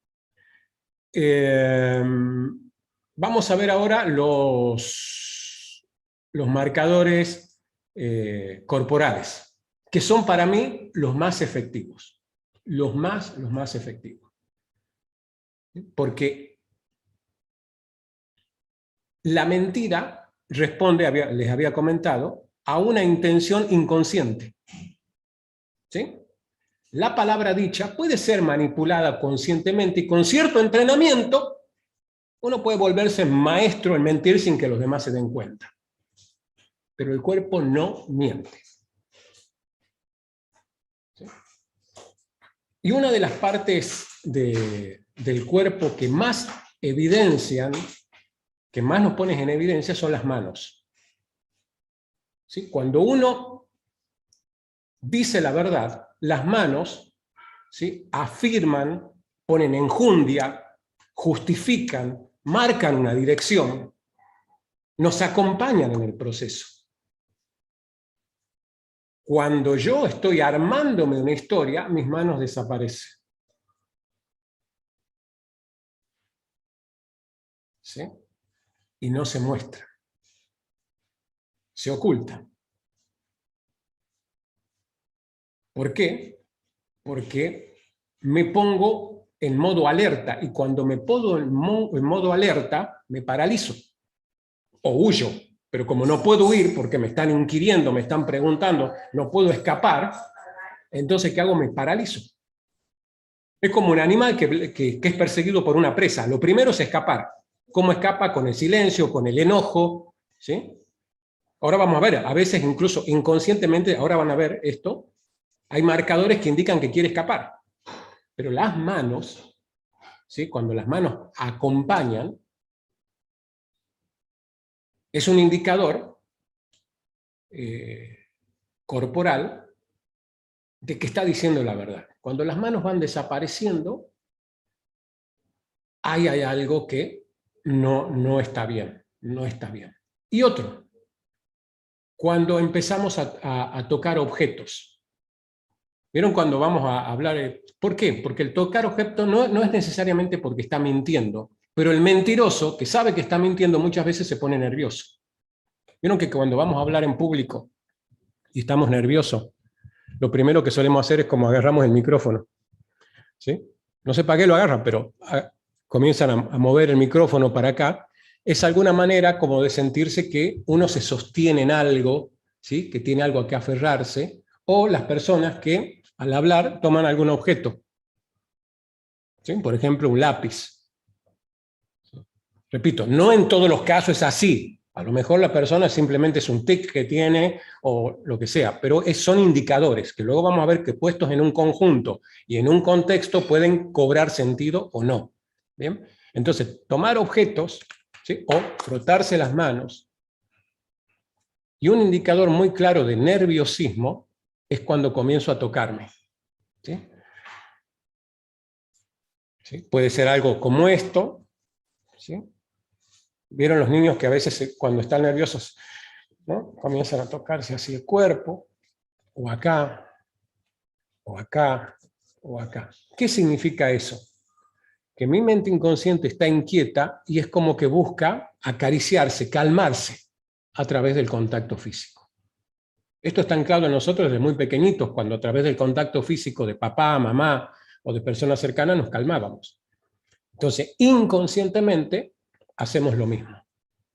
Vamos a ver ahora los marcadores corporales, que son para mí los más efectivos. Los más efectivos. Porque la mentira responde, les había comentado, a una intención inconsciente. ¿Sí? La palabra dicha puede ser manipulada conscientemente, y con cierto entrenamiento uno puede volverse maestro en mentir sin que los demás se den cuenta. Pero el cuerpo no miente. ¿Sí? Y una de las partes del cuerpo que más evidencian, que más nos ponen en evidencia, son las manos. ¿Sí? Cuando uno dice la verdad, las manos, ¿sí?, afirman, ponen enjundia, justifican, marcan una dirección, nos acompañan en el proceso. Cuando yo estoy armándome una historia, mis manos desaparecen. ¿Sí? Y no se muestran. Se ocultan. ¿Por qué? Porque me pongo en modo alerta, y cuando me pongo en modo alerta, me paralizo o huyo. Pero como no puedo huir porque me están inquiriendo, me están preguntando, no puedo escapar, entonces ¿qué hago? Me paralizo. Es como un animal que es perseguido por una presa. Lo primero es escapar. ¿Cómo escapa? Con el silencio, con el enojo. ¿Sí? Ahora vamos a ver, a veces incluso inconscientemente, ahora van a ver esto, hay marcadores que indican que quiere escapar. Pero las manos, ¿sí?, cuando las manos acompañan, es un indicador corporal de que está diciendo la verdad. Cuando las manos van desapareciendo, hay algo que no está bien. No está bien. Y otro, cuando empezamos a tocar objetos. ¿Vieron cuando vamos a hablar? ¿Por qué? Porque el tocar objetos no es necesariamente porque está mintiendo, pero el mentiroso, que sabe que está mintiendo, muchas veces se pone nervioso. ¿Vieron que cuando vamos a hablar en público y estamos nerviosos, lo primero que solemos hacer es como agarramos el micrófono? ¿Sí? No sé para qué lo agarran, pero comienzan a mover el micrófono para acá. Es alguna manera como de sentirse que uno se sostiene en algo, ¿sí? Que tiene algo a que aferrarse, o las personas que al hablar toman algún objeto. ¿Sí? Por ejemplo, un lápiz. Repito, no en todos los casos es así. A lo mejor la persona simplemente es un tic que tiene o lo que sea, pero son indicadores que luego vamos a ver que puestos en un conjunto y en un contexto pueden cobrar sentido o no. ¿Bien? Entonces, tomar objetos, ¿sí? O frotarse las manos. Y un indicador muy claro de nerviosismo es cuando comienzo a tocarme. ¿Sí? ¿Sí? Puede ser algo como esto. ¿Sí? ¿Vieron los niños que a veces cuando están nerviosos, ¿no? Comienzan a tocarse así el cuerpo? O acá, o acá, o acá. ¿Qué significa eso? Que mi mente inconsciente está inquieta y es como que busca acariciarse, calmarse a través del contacto físico. Esto está anclado en nosotros desde muy pequeñitos, cuando a través del contacto físico de papá, mamá o de personas cercanas nos calmábamos. Entonces, inconscientemente, hacemos lo mismo.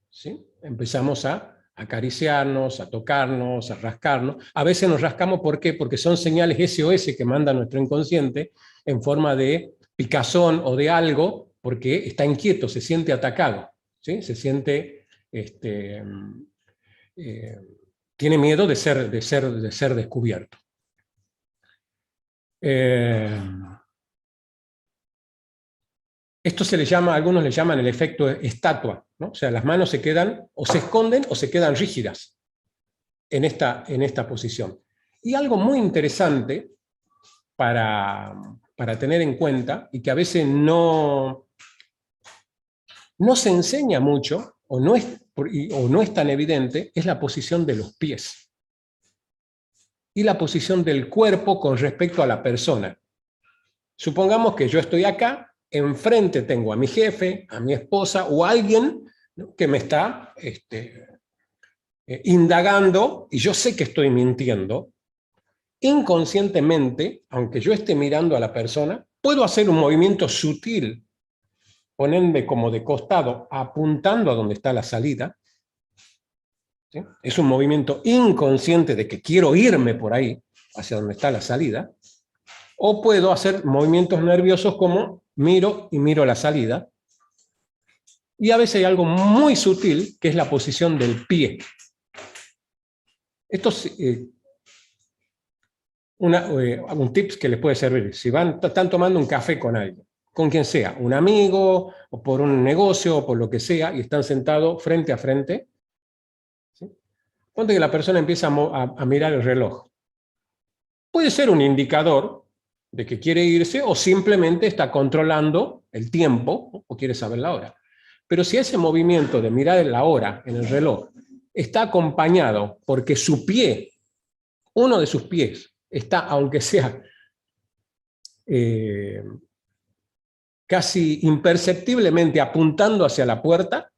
¿Sí? Empezamos a acariciarnos, a tocarnos, a rascarnos. A veces nos rascamos, ¿por qué? Porque son señales SOS que manda nuestro inconsciente en forma de picazón o de algo, porque está inquieto, se siente atacado, ¿sí? Se siente, tiene miedo de ser descubierto. Esto se le llama, algunos le llaman el efecto estatua, ¿no? O sea, las manos se quedan, o se esconden, o se quedan rígidas en esta posición. Y algo muy interesante para tener en cuenta, y que a veces no se enseña mucho, o no es tan evidente, es la posición de los pies. Y la posición del cuerpo con respecto a la persona. Supongamos que yo estoy acá, enfrente tengo a mi jefe, a mi esposa, o a alguien, ¿no? Que me está indagando, y yo sé que estoy mintiendo. Inconscientemente, aunque yo esté mirando a la persona, puedo hacer un movimiento sutil, ponerme como de costado, apuntando a donde está la salida. ¿Sí? Es un movimiento inconsciente de que quiero irme por ahí, hacia donde está la salida. O puedo hacer movimientos nerviosos como miro y miro la salida. Y a veces hay algo muy sutil, que es la posición del pie. Esto es un tips que les puede servir. Si están tomando un café con alguien, con quien sea, un amigo, o por un negocio, o por lo que sea, y están sentados frente a frente, ¿sí? Ponte que la persona empieza a mirar el reloj. Puede ser un indicador de que quiere irse, o simplemente está controlando el tiempo, o quiere saber la hora. Pero si ese movimiento de mirar la hora en el reloj está acompañado porque su pie, uno de sus pies, está, aunque sea casi imperceptiblemente apuntando hacia la puerta,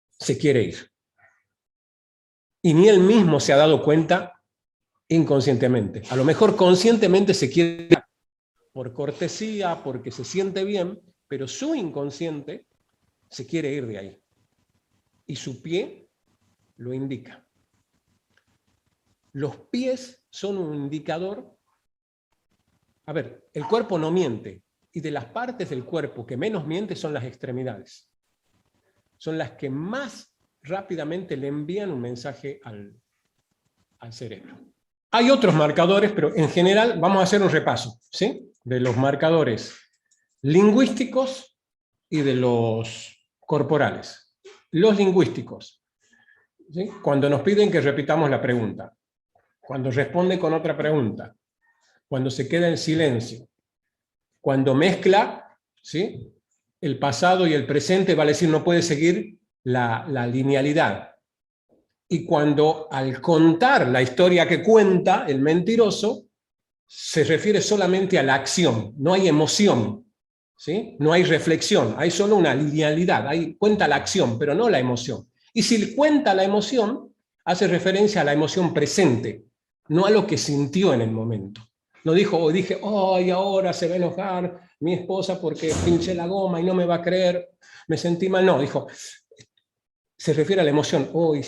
se quiere ir. Y ni él mismo se ha dado cuenta inconscientemente. A lo mejor conscientemente se quiere ir por cortesía, porque se siente bien, pero su inconsciente se quiere ir de ahí. Y su pie lo indica. Los pies son un indicador. A ver, el cuerpo no miente, y de las partes del cuerpo que menos miente son las extremidades. Son las que más rápidamente le envían un mensaje al cerebro. Hay otros marcadores, pero en general vamos a hacer un repaso, ¿sí? De los marcadores lingüísticos y de los corporales. Los lingüísticos, ¿sí? Cuando nos piden que repitamos la pregunta, cuando responde con otra pregunta, cuando se queda en silencio, cuando mezcla, ¿sí? El pasado y el presente, vale decir, no puede seguir la linealidad. y cuando al contar la historia que cuenta el mentiroso, se refiere solamente a la acción, no hay emoción, ¿sí? No hay reflexión, hay solo una linealidad, cuenta la acción, pero no la emoción. Y si cuenta la emoción, hace referencia a la emoción presente, no a lo que sintió en el momento. No dijo, dije, ay, ahora se va a enojar mi esposa porque pinché la goma y no me va a creer, me sentí mal. No, dijo, se refiere a la emoción, hoy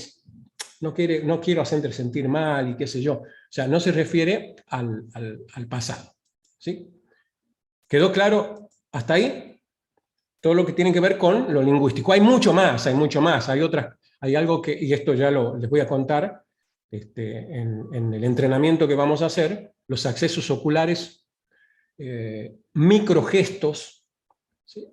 no quiero hacerte sentir mal y qué sé yo. O sea, no se refiere al pasado. ¿Sí? ¿Quedó claro hasta ahí? Todo lo que tiene que ver con lo lingüístico. Hay mucho más, hay algo que, y esto ya les voy a contar, en el entrenamiento que vamos a hacer, los accesos oculares, microgestos, ¿sí?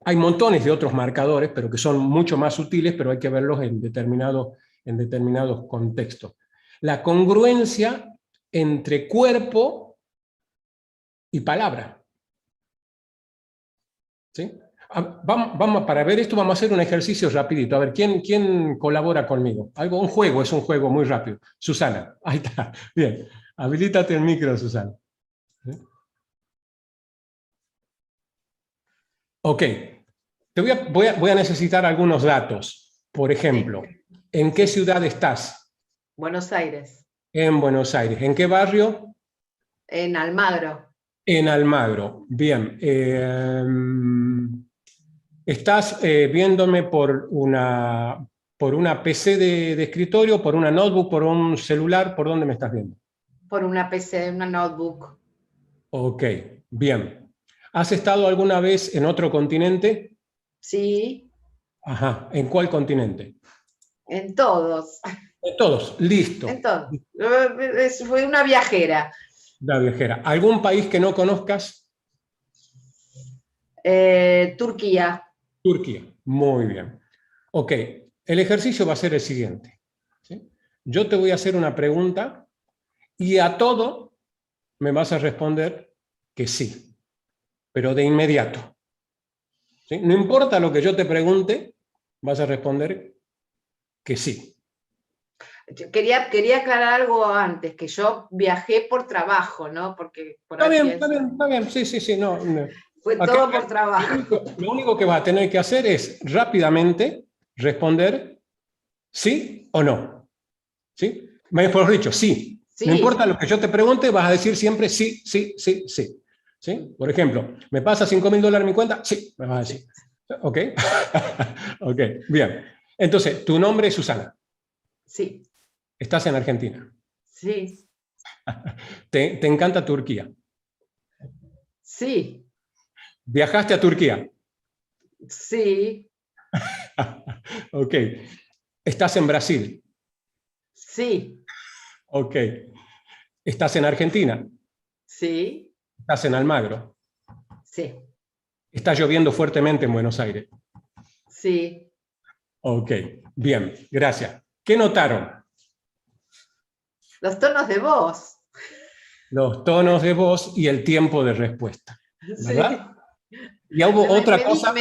Hay montones de otros marcadores, pero que son mucho más sutiles, pero hay que verlos en determinados contextos. La congruencia entre cuerpo y palabra. ¿Sí? Para ver esto vamos a hacer un ejercicio rapidito. A ver, ¿quién colabora conmigo? Es un juego muy rápido. Susana, ahí está. Bien, habilítate el micro, Susana. ¿Sí? Ok, voy a necesitar algunos datos. Por ejemplo, ¿en qué ciudad estás? Buenos Aires. En Buenos Aires. ¿En qué barrio? En Almagro. En Almagro. Bien. ¿Estás viéndome por una PC de escritorio, por una notebook, por un celular? ¿Por dónde me estás viendo? Por una PC, una notebook. Ok, bien. ¿Has estado alguna vez en otro continente? Sí. Ajá, ¿en cuál continente? En todos. En todos, listo. En todos. Fue una viajera. La viajera. ¿Algún país que no conozcas? Turquía. Turquía, muy bien. Ok, el ejercicio va a ser el siguiente. ¿Sí? Yo te voy a hacer una pregunta y a todo me vas a responder que sí, pero de inmediato. ¿Sí? No importa lo que yo te pregunte, vas a responder que sí. Quería aclarar algo antes, que yo viajé por trabajo, ¿no? Porque por Está bien, sí, no. Fue todo por trabajo. Lo único que vas a tener que hacer es rápidamente responder sí o no. ¿Sí? Mejor dicho, sí. Sí. No importa lo que yo te pregunte, vas a decir siempre sí, sí, sí, sí. ¿Sí? Por ejemplo, ¿me pasa $5.000 en mi cuenta? Sí, me vas a decir. ¿Ok? Ok, bien. Entonces, tu nombre es Susana. Sí. ¿Estás en Argentina? Sí. ¿Te encanta Turquía? Sí. ¿Viajaste a Turquía? Sí. Ok. ¿Estás en Brasil? Sí. Ok. ¿Estás en Argentina? Sí. ¿Estás en Almagro? Sí. ¿Está lloviendo fuertemente en Buenos Aires? Sí. Ok, bien, gracias. ¿Qué notaron? Los tonos de voz. Los tonos de voz y el tiempo de respuesta, ¿verdad? Sí. Y hubo otra cosa.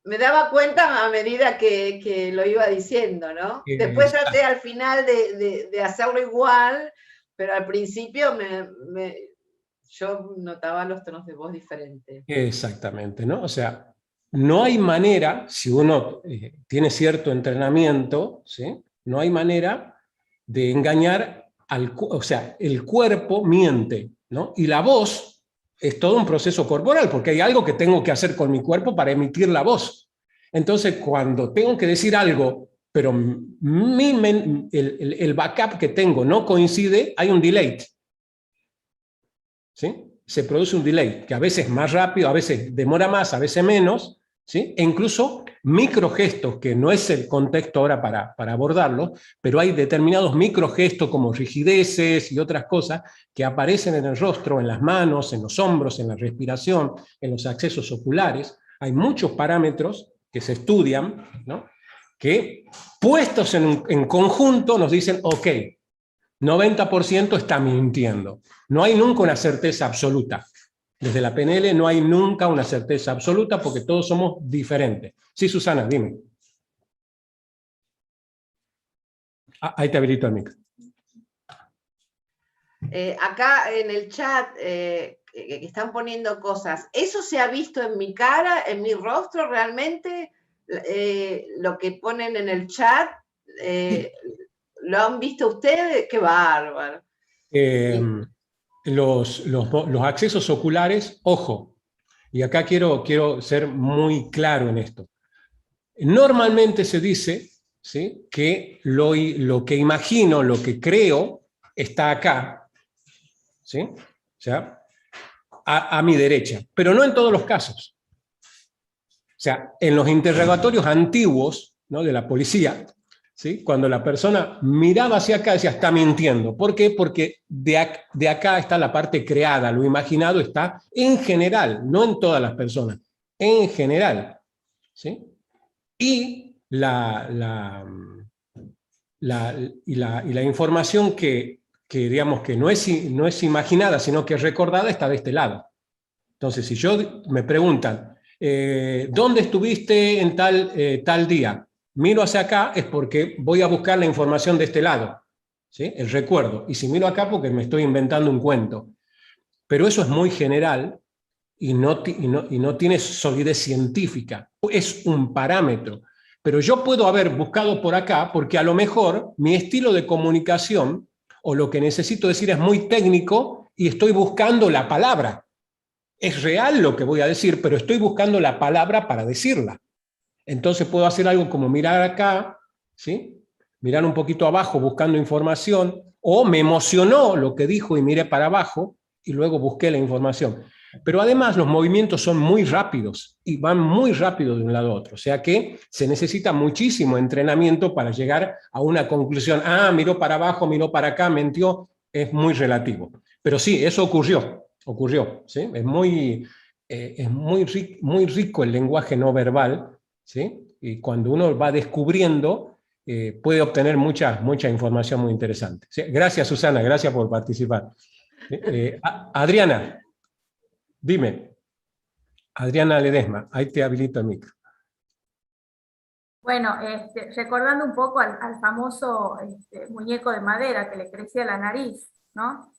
Me daba cuenta a medida que lo iba diciendo, ¿no? Después traté al final de hacerlo igual, pero al principio yo notaba los tonos de voz diferentes. Exactamente, ¿no? O sea, no hay manera, si uno tiene cierto entrenamiento, ¿sí? No hay manera de engañar o sea, el cuerpo miente, ¿no? Y la voz es todo un proceso corporal, porque hay algo que tengo que hacer con mi cuerpo para emitir la voz. Entonces, cuando tengo que decir algo, pero el backup que tengo no coincide, hay un delay. ¿Sí? Se produce un delay, que a veces es más rápido, a veces demora más, a veces menos, ¿sí? E incluso microgestos, que no es el contexto ahora para abordarlo, pero hay determinados microgestos como rigideces y otras cosas que aparecen en el rostro, en las manos, en los hombros, en la respiración, en los accesos oculares. Hay muchos parámetros que se estudian, ¿no? Que puestos en conjunto nos dicen, ok, 90% está mintiendo. No hay nunca una certeza absoluta. Desde la PNL no hay nunca una certeza absoluta porque todos somos diferentes. Sí, Susana, dime. Ahí te habilito el micro. Acá en el chat que están poniendo cosas. ¿Eso se ha visto en mi cara, en mi rostro realmente? Lo que ponen en el chat, ¿lo han visto ustedes? ¡Qué bárbaro! Los accesos oculares, ojo, y acá quiero ser muy claro en esto. Normalmente se dice, ¿sí?, que lo que imagino, lo que creo, está acá, ¿sí? O sea, a mi derecha, pero no en todos los casos. O sea, en los interrogatorios antiguos, ¿no?, de la policía, ¿sí?, cuando la persona miraba hacia acá, decía, está mintiendo. ¿Por qué? Porque de acá está la parte creada, lo imaginado está en general, no en todas las personas, en general, ¿sí? Y la información que digamos que no es imaginada, sino que es recordada, está de este lado. Entonces, si me preguntan, ¿dónde estuviste en tal día? Miro hacia acá es porque voy a buscar la información de este lado, ¿sí?, el recuerdo. Y si miro acá, porque me estoy inventando un cuento. Pero eso es muy general y no tiene solidez científica. Es un parámetro. Pero yo puedo haber buscado por acá porque a lo mejor mi estilo de comunicación o lo que necesito decir es muy técnico y estoy buscando la palabra. Es real lo que voy a decir, pero estoy buscando la palabra para decirla. Entonces puedo hacer algo como mirar acá, ¿sí?, mirar un poquito abajo buscando información, o me emocionó lo que dijo y miré para abajo y luego busqué la información. Pero además los movimientos son muy rápidos y van muy rápido de un lado a otro. O sea que se necesita muchísimo entrenamiento para llegar a una conclusión. Ah, miró para abajo, miró para acá, mintió. Es muy relativo. Pero sí, eso ocurrió, ¿sí? Es muy rico el lenguaje no verbal, ¿sí? Y cuando uno va descubriendo, puede obtener mucha información muy interesante. ¿Sí? Gracias, Susana, gracias por participar. Adriana, dime. Adriana Ledesma, ahí te habilito el micro. Bueno, recordando un poco al famoso muñeco de madera que le crecía la nariz, ¿no?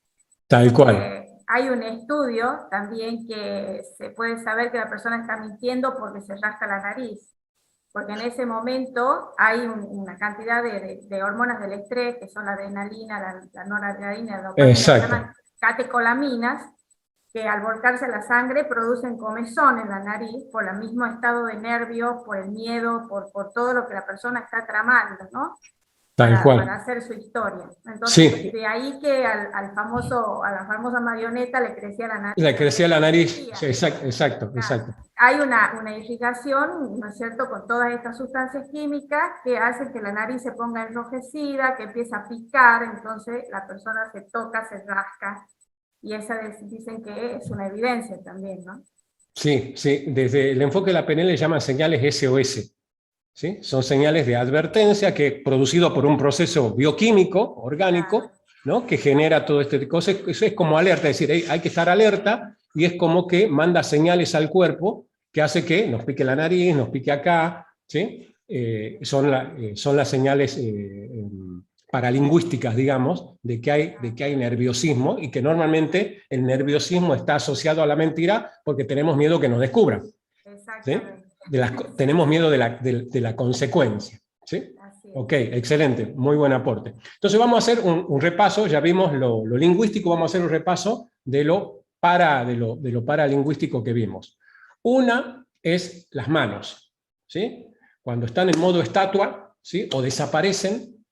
Tal cual. Hay un estudio también que se puede saber que la persona está mintiendo porque se rasca la nariz. Porque en ese momento hay una cantidad de hormonas del estrés, que son la adrenalina, la noradrenalina, la dopamina, se llaman catecolaminas, que al volcarse a la sangre producen comezón en la nariz por el mismo estado de nervios, por el miedo, por todo lo que la persona está tramando, ¿no? Para hacer su historia. Entonces, sí, de ahí que a la famosa marioneta le crecía la nariz. Le crecía la nariz, sí, exacto. Hay una irrigación, ¿no es cierto?, con todas estas sustancias químicas que hacen que la nariz se ponga enrojecida, que empieza a picar, entonces la persona se toca, se rasca, y esa dicen que es una evidencia también, ¿no? Sí, desde el enfoque de la PNL le llaman señales SOS. ¿Sí? Son señales de advertencia que producido por un proceso bioquímico, orgánico, ¿no?, que genera todo este tipo de cosas. Eso es como alerta, es decir, hay que estar alerta, y es como que manda señales al cuerpo que hace que nos pique la nariz, nos pique acá, ¿sí? Son las señales paralingüísticas, digamos, de que hay nerviosismo, y que normalmente el nerviosismo está asociado a la mentira porque tenemos miedo que nos descubran. ¿Sí? Tenemos miedo de la consecuencia. ¿Sí? Ok, excelente, muy buen aporte. Entonces vamos a hacer un repaso, ya vimos lo lingüístico, vamos a hacer un repaso de lo paralingüístico que vimos. Una es las manos, ¿sí? Cuando están en modo estatua, ¿sí?, o desaparecen,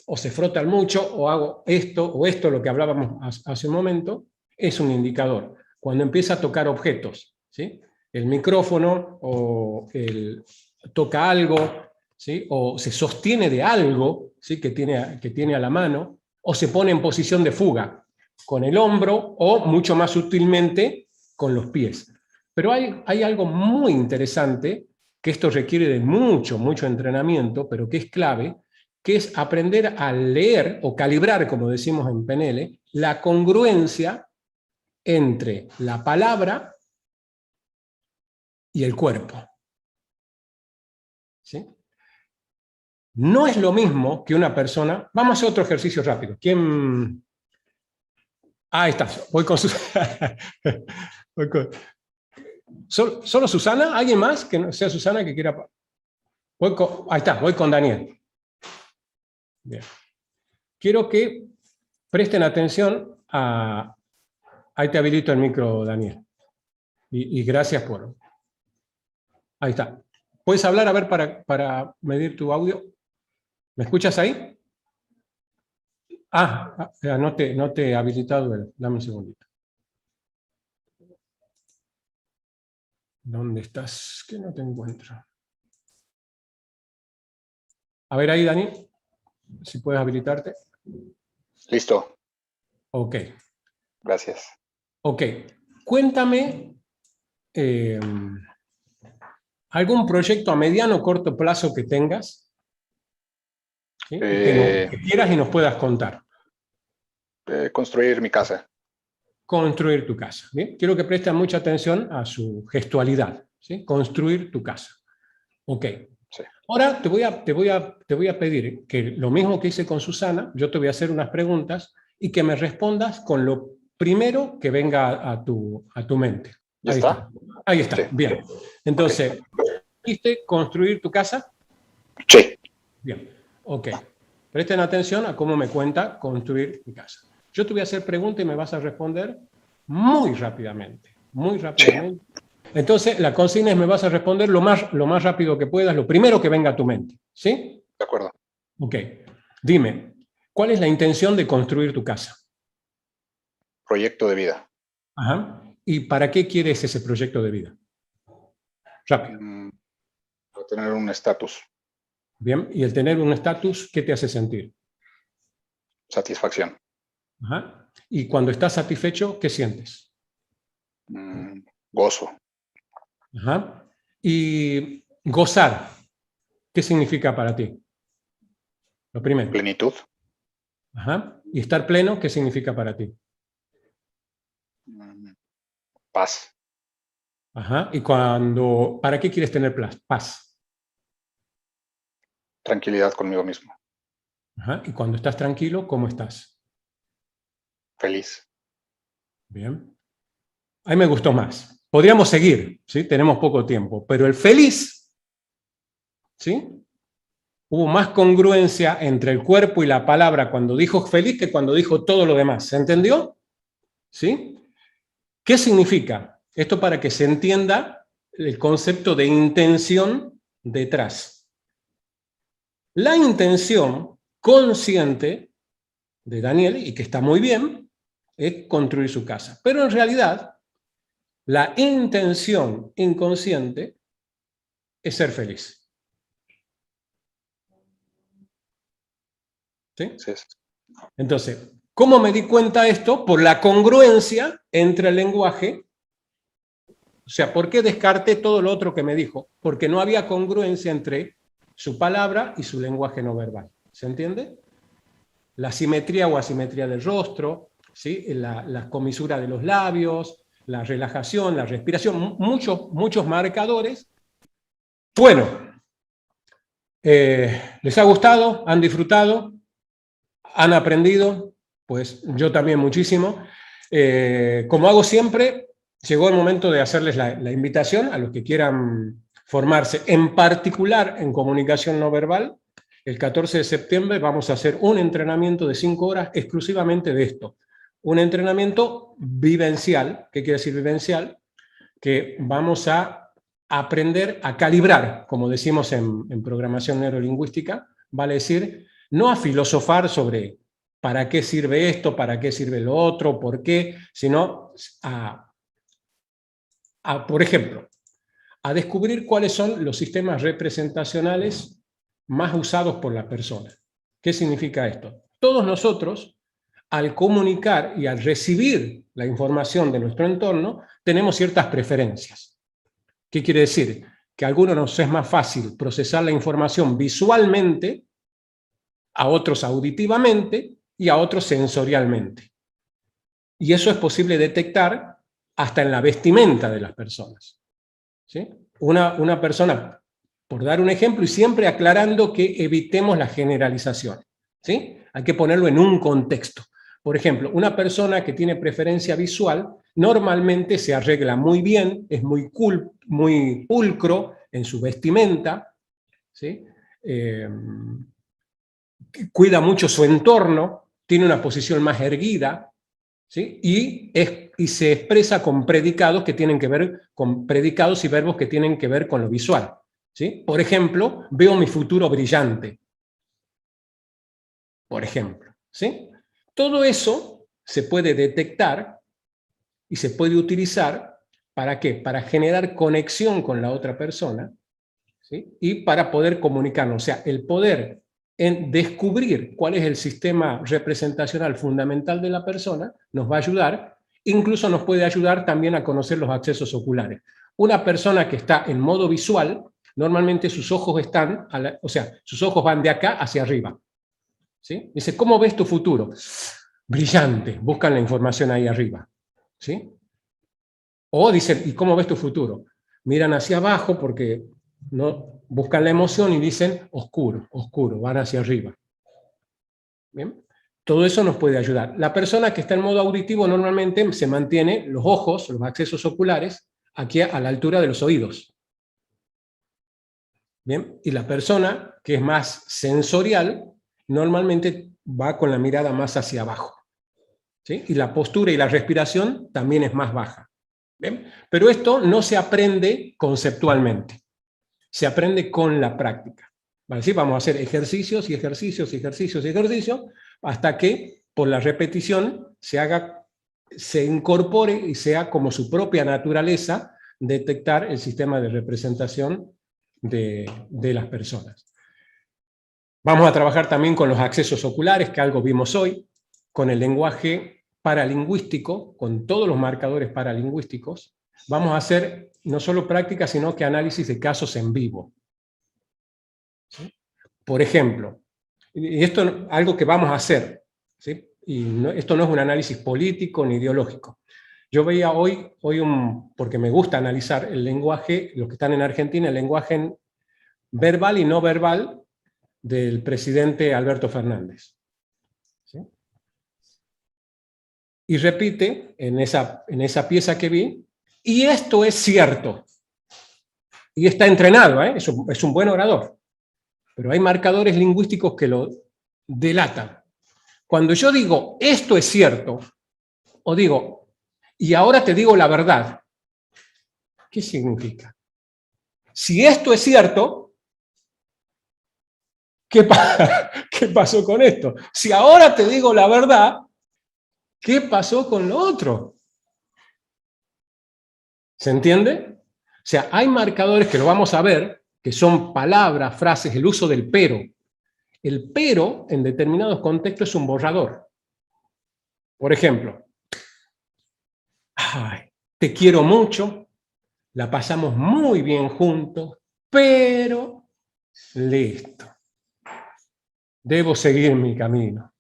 o se frotan mucho, o hago esto, lo que hablábamos hace un momento, es un indicador. Cuando empieza a tocar objetos, ¿sí?, el micrófono, o toca algo, ¿sí?, o se sostiene de algo, ¿sí?, que tiene a la mano, o se pone en posición de fuga, con el hombro, o mucho más sutilmente, con los pies. Pero hay algo muy interesante, que esto requiere de mucho entrenamiento, pero que es clave, que es aprender a leer, o calibrar, como decimos en PNL, la congruencia entre la palabra y el cuerpo. ¿Sí? no es lo mismo que una persona... Vamos a hacer otro ejercicio rápido. ¿Quién...? Ah, ahí está. Voy con Susana. ¿Solo Susana? ¿Alguien más que no sea Susana que quiera...? Ahí está, voy con Daniel. Bien. Quiero que presten atención a... Ahí te habilito el micro, Daniel. Y gracias por... Ahí está. ¿Puedes hablar, a ver, para medir tu audio? ¿Me escuchas ahí? No te he habilitado. Dame un segundito. ¿Dónde estás? Que no te encuentro. A ver ahí, Dani, si puedes habilitarte. Listo. Ok. Gracias. Ok. Cuéntame algún proyecto a mediano o corto plazo que tengas, ¿sí? Que quieras y nos puedas contar. Construir mi casa. Construir tu casa. ¿Bien? Quiero que presten mucha atención a su gestualidad, ¿sí? Construir tu casa. Ok. Sí. Ahora te voy a pedir que lo mismo que hice con Susana, yo te voy a hacer unas preguntas y que me respondas con lo primero que venga a tu mente. ¿Ya está? Ahí está, Sí. bien. Entonces, ¿viste construir tu casa? Sí. Bien, ok. Presten atención a cómo me cuenta construir mi casa. Yo te voy a hacer preguntas y me vas a responder muy rápidamente. Muy rápidamente. Sí. Entonces, la consigna es me vas a responder lo más rápido que puedas, lo primero que venga a tu mente. ¿Sí? De acuerdo. Ok. Dime, ¿cuál es la intención de construir tu casa? Proyecto de vida. Ajá. ¿Y para qué quieres ese proyecto de vida? Rápido. Para tener un estatus. Bien, y el tener un estatus, ¿qué te hace sentir? Satisfacción. Ajá. Y cuando estás satisfecho, ¿qué sientes? Gozo. Ajá. Y gozar, ¿qué significa para ti? Lo primero. Plenitud. Ajá. Y estar pleno, ¿qué significa para ti? Paz. Ajá. Y ¿para qué quieres tener paz? Tranquilidad conmigo mismo. Ajá. Y cuando estás tranquilo, ¿cómo estás? Feliz. Bien. A mí me gustó más. Podríamos seguir, ¿sí? Tenemos poco tiempo, pero el feliz, ¿sí? Hubo más congruencia entre el cuerpo y la palabra cuando dijo feliz que cuando dijo todo lo demás. ¿Se entendió? ¿Sí? ¿Qué significa? Esto para que se entienda el concepto de intención detrás. La intención consciente de Daniel, y que está muy bien, es construir su casa. Pero en realidad, la intención inconsciente es ser feliz. ¿Sí? Sí. Entonces, ¿cómo me di cuenta de esto? Por la congruencia entre el lenguaje. O sea, ¿por qué descarté todo lo otro que me dijo? Porque no había congruencia entre su palabra y su lenguaje no verbal. ¿Se entiende? La simetría o asimetría del rostro, ¿sí? La comisura de los labios, la relajación, la respiración, muchos marcadores. Bueno, ¿les ha gustado? ¿Han disfrutado? ¿Han aprendido? Pues yo también muchísimo. Como hago siempre, llegó el momento de hacerles la invitación a los que quieran formarse, en particular en comunicación no verbal. El 14 de septiembre vamos a hacer un entrenamiento de 5 horas exclusivamente de esto. Un entrenamiento vivencial. ¿Qué quiere decir vivencial? Que vamos a aprender a calibrar, como decimos en programación neurolingüística, vale decir, no a filosofar sobre para qué sirve esto, para qué sirve lo otro, por qué, sino por ejemplo, a descubrir cuáles son los sistemas representacionales más usados por la persona. ¿Qué significa esto? Todos nosotros, al comunicar y al recibir la información de nuestro entorno, tenemos ciertas preferencias. ¿Qué quiere decir? Que a algunos nos es más fácil procesar la información visualmente, a otros auditivamente y a otros sensorialmente. Y eso es posible detectar hasta en la vestimenta de las personas. ¿Sí? Una persona Por dar un ejemplo, y siempre aclarando que evitemos las generalizaciones, ¿sí? Hay que ponerlo en un contexto. Por ejemplo, una persona que tiene preferencia visual normalmente se arregla muy bien, es muy cool, muy pulcro en su vestimenta, ¿sí? Cuida mucho su entorno, tiene una posición más erguida, ¿sí? Y se expresa con predicados que tienen que ver con predicados y verbos que tienen que ver con lo visual, ¿sí? Por ejemplo, veo mi futuro brillante. Por ejemplo, ¿sí? Todo eso se puede detectar y se puede utilizar ¿para qué? Para generar conexión con la otra persona, ¿sí? Y para poder comunicarnos. O sea, el poder en descubrir cuál es el sistema representacional fundamental de la persona nos va a ayudar, incluso nos puede ayudar también a conocer los accesos oculares. Una persona que está en modo visual, normalmente sus ojos están, o sea, sus ojos van de acá hacia arriba, ¿sí? Dice, ¿cómo ves tu futuro? Brillante, buscan la información ahí arriba, ¿sí? O dicen, ¿y cómo ves tu futuro? Miran hacia abajo porque no buscan la emoción y dicen oscuro, oscuro, van hacia arriba. ¿Bien? Todo eso nos puede ayudar. La persona que está en modo auditivo normalmente se mantiene los ojos, los accesos oculares, aquí a la altura de los oídos. ¿Bien? Y la persona que es más sensorial normalmente va con la mirada más hacia abajo, ¿sí? Y la postura y la respiración también es más baja. ¿Bien? Pero esto no se aprende conceptualmente, se aprende con la práctica. ¿Vale? ¿Sí? Vamos a hacer ejercicios y ejercicios y ejercicios y ejercicios hasta que por la repetición se incorpore y sea como su propia naturaleza detectar el sistema de representación de las personas. Vamos a trabajar también con los accesos oculares, que algo vimos hoy, con el lenguaje paralingüístico, con todos los marcadores paralingüísticos. Vamos a hacer no solo prácticas, sino que análisis de casos en vivo. ¿Sí? Por ejemplo, y esto es algo que vamos a hacer, ¿sí? Y esto no es un análisis político ni ideológico. Yo veía hoy porque me gusta analizar el lenguaje, los que están en Argentina, el lenguaje verbal y no verbal del presidente Alberto Fernández. ¿Sí? Y repite en esa pieza que vi, y esto es cierto. Y está entrenado, ¿eh? Es un buen orador. Pero hay marcadores lingüísticos que lo delatan. Cuando yo digo, esto es cierto, o digo, y ahora te digo la verdad, ¿qué significa? Si esto es cierto, ¿qué pasó con esto? Si ahora te digo la verdad, ¿qué pasó con lo otro? ¿Se entiende? O sea, hay marcadores que lo vamos a ver, que son palabras, frases, el uso del pero. El pero, en determinados contextos, es un borrador. Por ejemplo, ay, te quiero mucho, la pasamos muy bien juntos, pero listo. Debo seguir mi camino.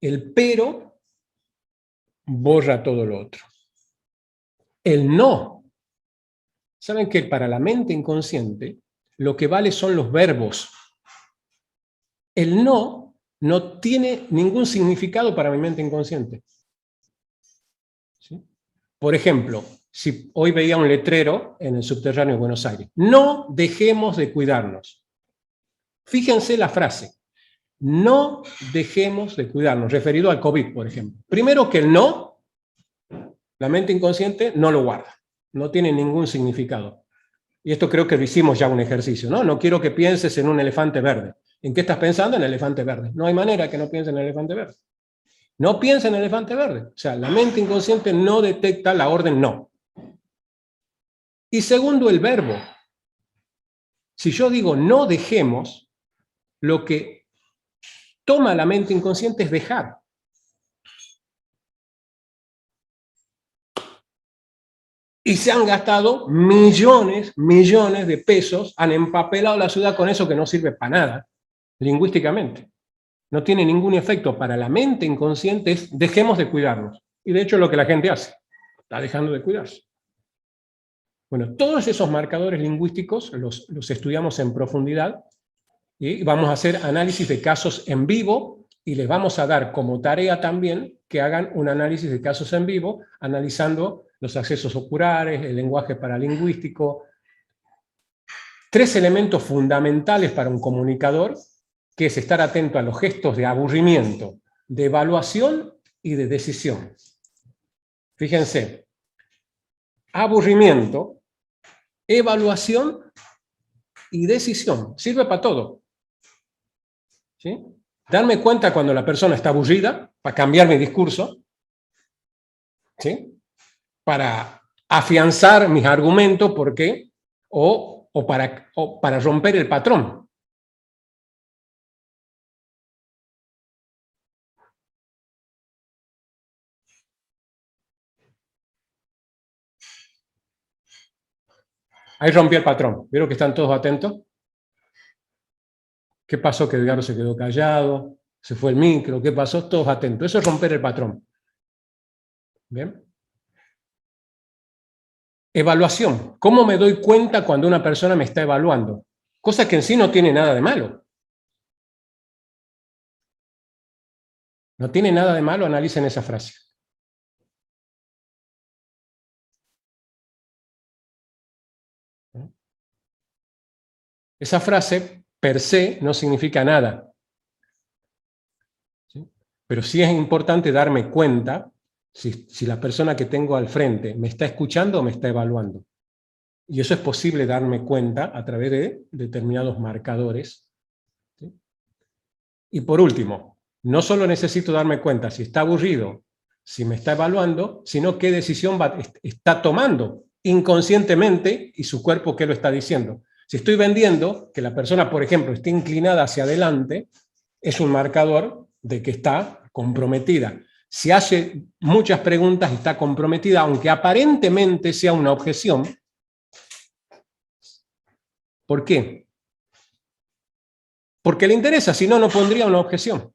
El pero borra todo lo otro. El no. ¿Saben que para la mente inconsciente lo que vale son los verbos? El no tiene ningún significado para mi mente inconsciente. ¿Sí? Por ejemplo, si hoy veía un letrero en el subterráneo de Buenos Aires, no dejemos de cuidarnos. Fíjense la frase, no dejemos de cuidarnos, referido al COVID, por ejemplo. Primero que el no, la mente inconsciente no lo guarda, no tiene ningún significado. Y esto creo que lo hicimos ya un ejercicio, ¿no? No quiero que pienses en un elefante verde. ¿En qué estás pensando? En el elefante verde. No hay manera que no pienses en el elefante verde. No piensa en el elefante verde. O sea, la mente inconsciente no detecta la orden no. Y segundo, el verbo. Si yo digo no dejemos, lo que toma la mente inconsciente es dejar. Y se han gastado millones de pesos, han empapelado la ciudad con eso que no sirve para nada, lingüísticamente. No tiene ningún efecto. Para la mente inconsciente es dejemos de cuidarnos. Y de hecho es lo que la gente hace. Está dejando de cuidarse. Bueno, todos esos marcadores lingüísticos los estudiamos en profundidad y vamos a hacer análisis de casos en vivo y les vamos a dar como tarea también que hagan un análisis de casos en vivo analizando los accesos oculares, el lenguaje paralingüístico. 3 elementos fundamentales para un comunicador, que es estar atento a los gestos de aburrimiento, de evaluación y de decisión. Fíjense, aburrimiento, evaluación y decisión. Sirve para todo. ¿Sí? Darme cuenta cuando la persona está aburrida, para cambiar mi discurso, ¿sí? Para afianzar mis argumentos, ¿por qué? O para romper el patrón. Ahí rompí el patrón. ¿Vieron que están todos atentos? ¿Qué pasó? Que Edgardo se quedó callado, se fue el micro, ¿qué pasó? Todos atentos. Eso es romper el patrón. ¿Bien? Evaluación. ¿Cómo me doy cuenta cuando una persona me está evaluando? Cosa que en sí no tiene nada de malo. No tiene nada de malo, analicen esa frase. Esa frase, per se, no significa nada. ¿Sí? Pero sí es importante darme cuenta si la persona que tengo al frente me está escuchando o me está evaluando. Y eso es posible darme cuenta a través de determinados marcadores. ¿Sí? Y por último, no solo necesito darme cuenta si está aburrido, si me está evaluando, sino qué decisión está tomando inconscientemente y su cuerpo qué lo está diciendo. Si estoy vendiendo que la persona, por ejemplo, esté inclinada hacia adelante, es un marcador de que está comprometida. Si hace muchas preguntas y está comprometida, aunque aparentemente sea una objeción. ¿Por qué? Porque le interesa, si no, no pondría una objeción.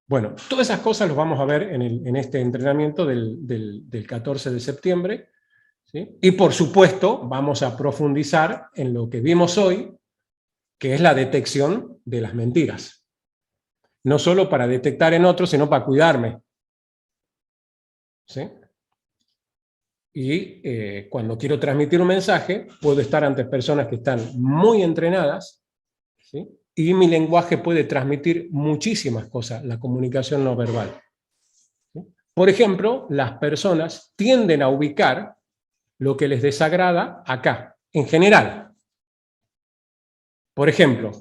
Bueno, todas esas cosas las vamos a ver en este entrenamiento del 14 de septiembre. ¿Sí? Y por supuesto, vamos a profundizar en lo que vimos hoy, que es la detección de las mentiras. No solo para detectar en otros, sino para cuidarme. ¿Sí? Y cuando quiero transmitir un mensaje, puedo estar ante personas que están muy entrenadas, ¿sí? Y mi lenguaje puede transmitir muchísimas cosas, la comunicación no verbal. ¿Sí? Por ejemplo, las personas tienden a ubicar lo que les desagrada acá, en general. Por ejemplo,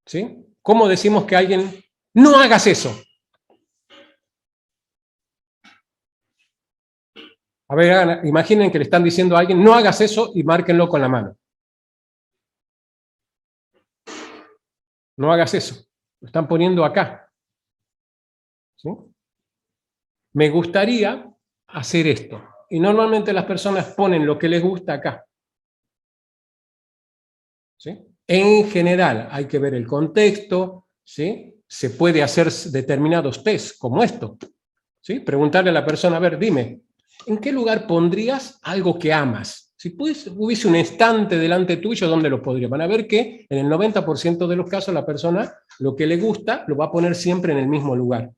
¿sí? ¿Cómo decimos que alguien no hagas eso? A ver, imaginen que le están diciendo a alguien no hagas eso y márquenlo con la mano. No hagas eso. Lo están poniendo acá. ¿Sí? Me gustaría hacer esto. Y normalmente las personas ponen lo que les gusta acá. ¿Sí? En general, hay que ver el contexto, ¿sí? Se puede hacer determinados test, como esto. ¿Sí? Preguntarle a la persona, a ver, dime, ¿en qué lugar pondrías algo que amas? Si hubiese un estante delante tuyo, ¿dónde lo pondrías? Van a ver que en el 90% de los casos la persona, lo que le gusta, lo va a poner siempre en el mismo lugar.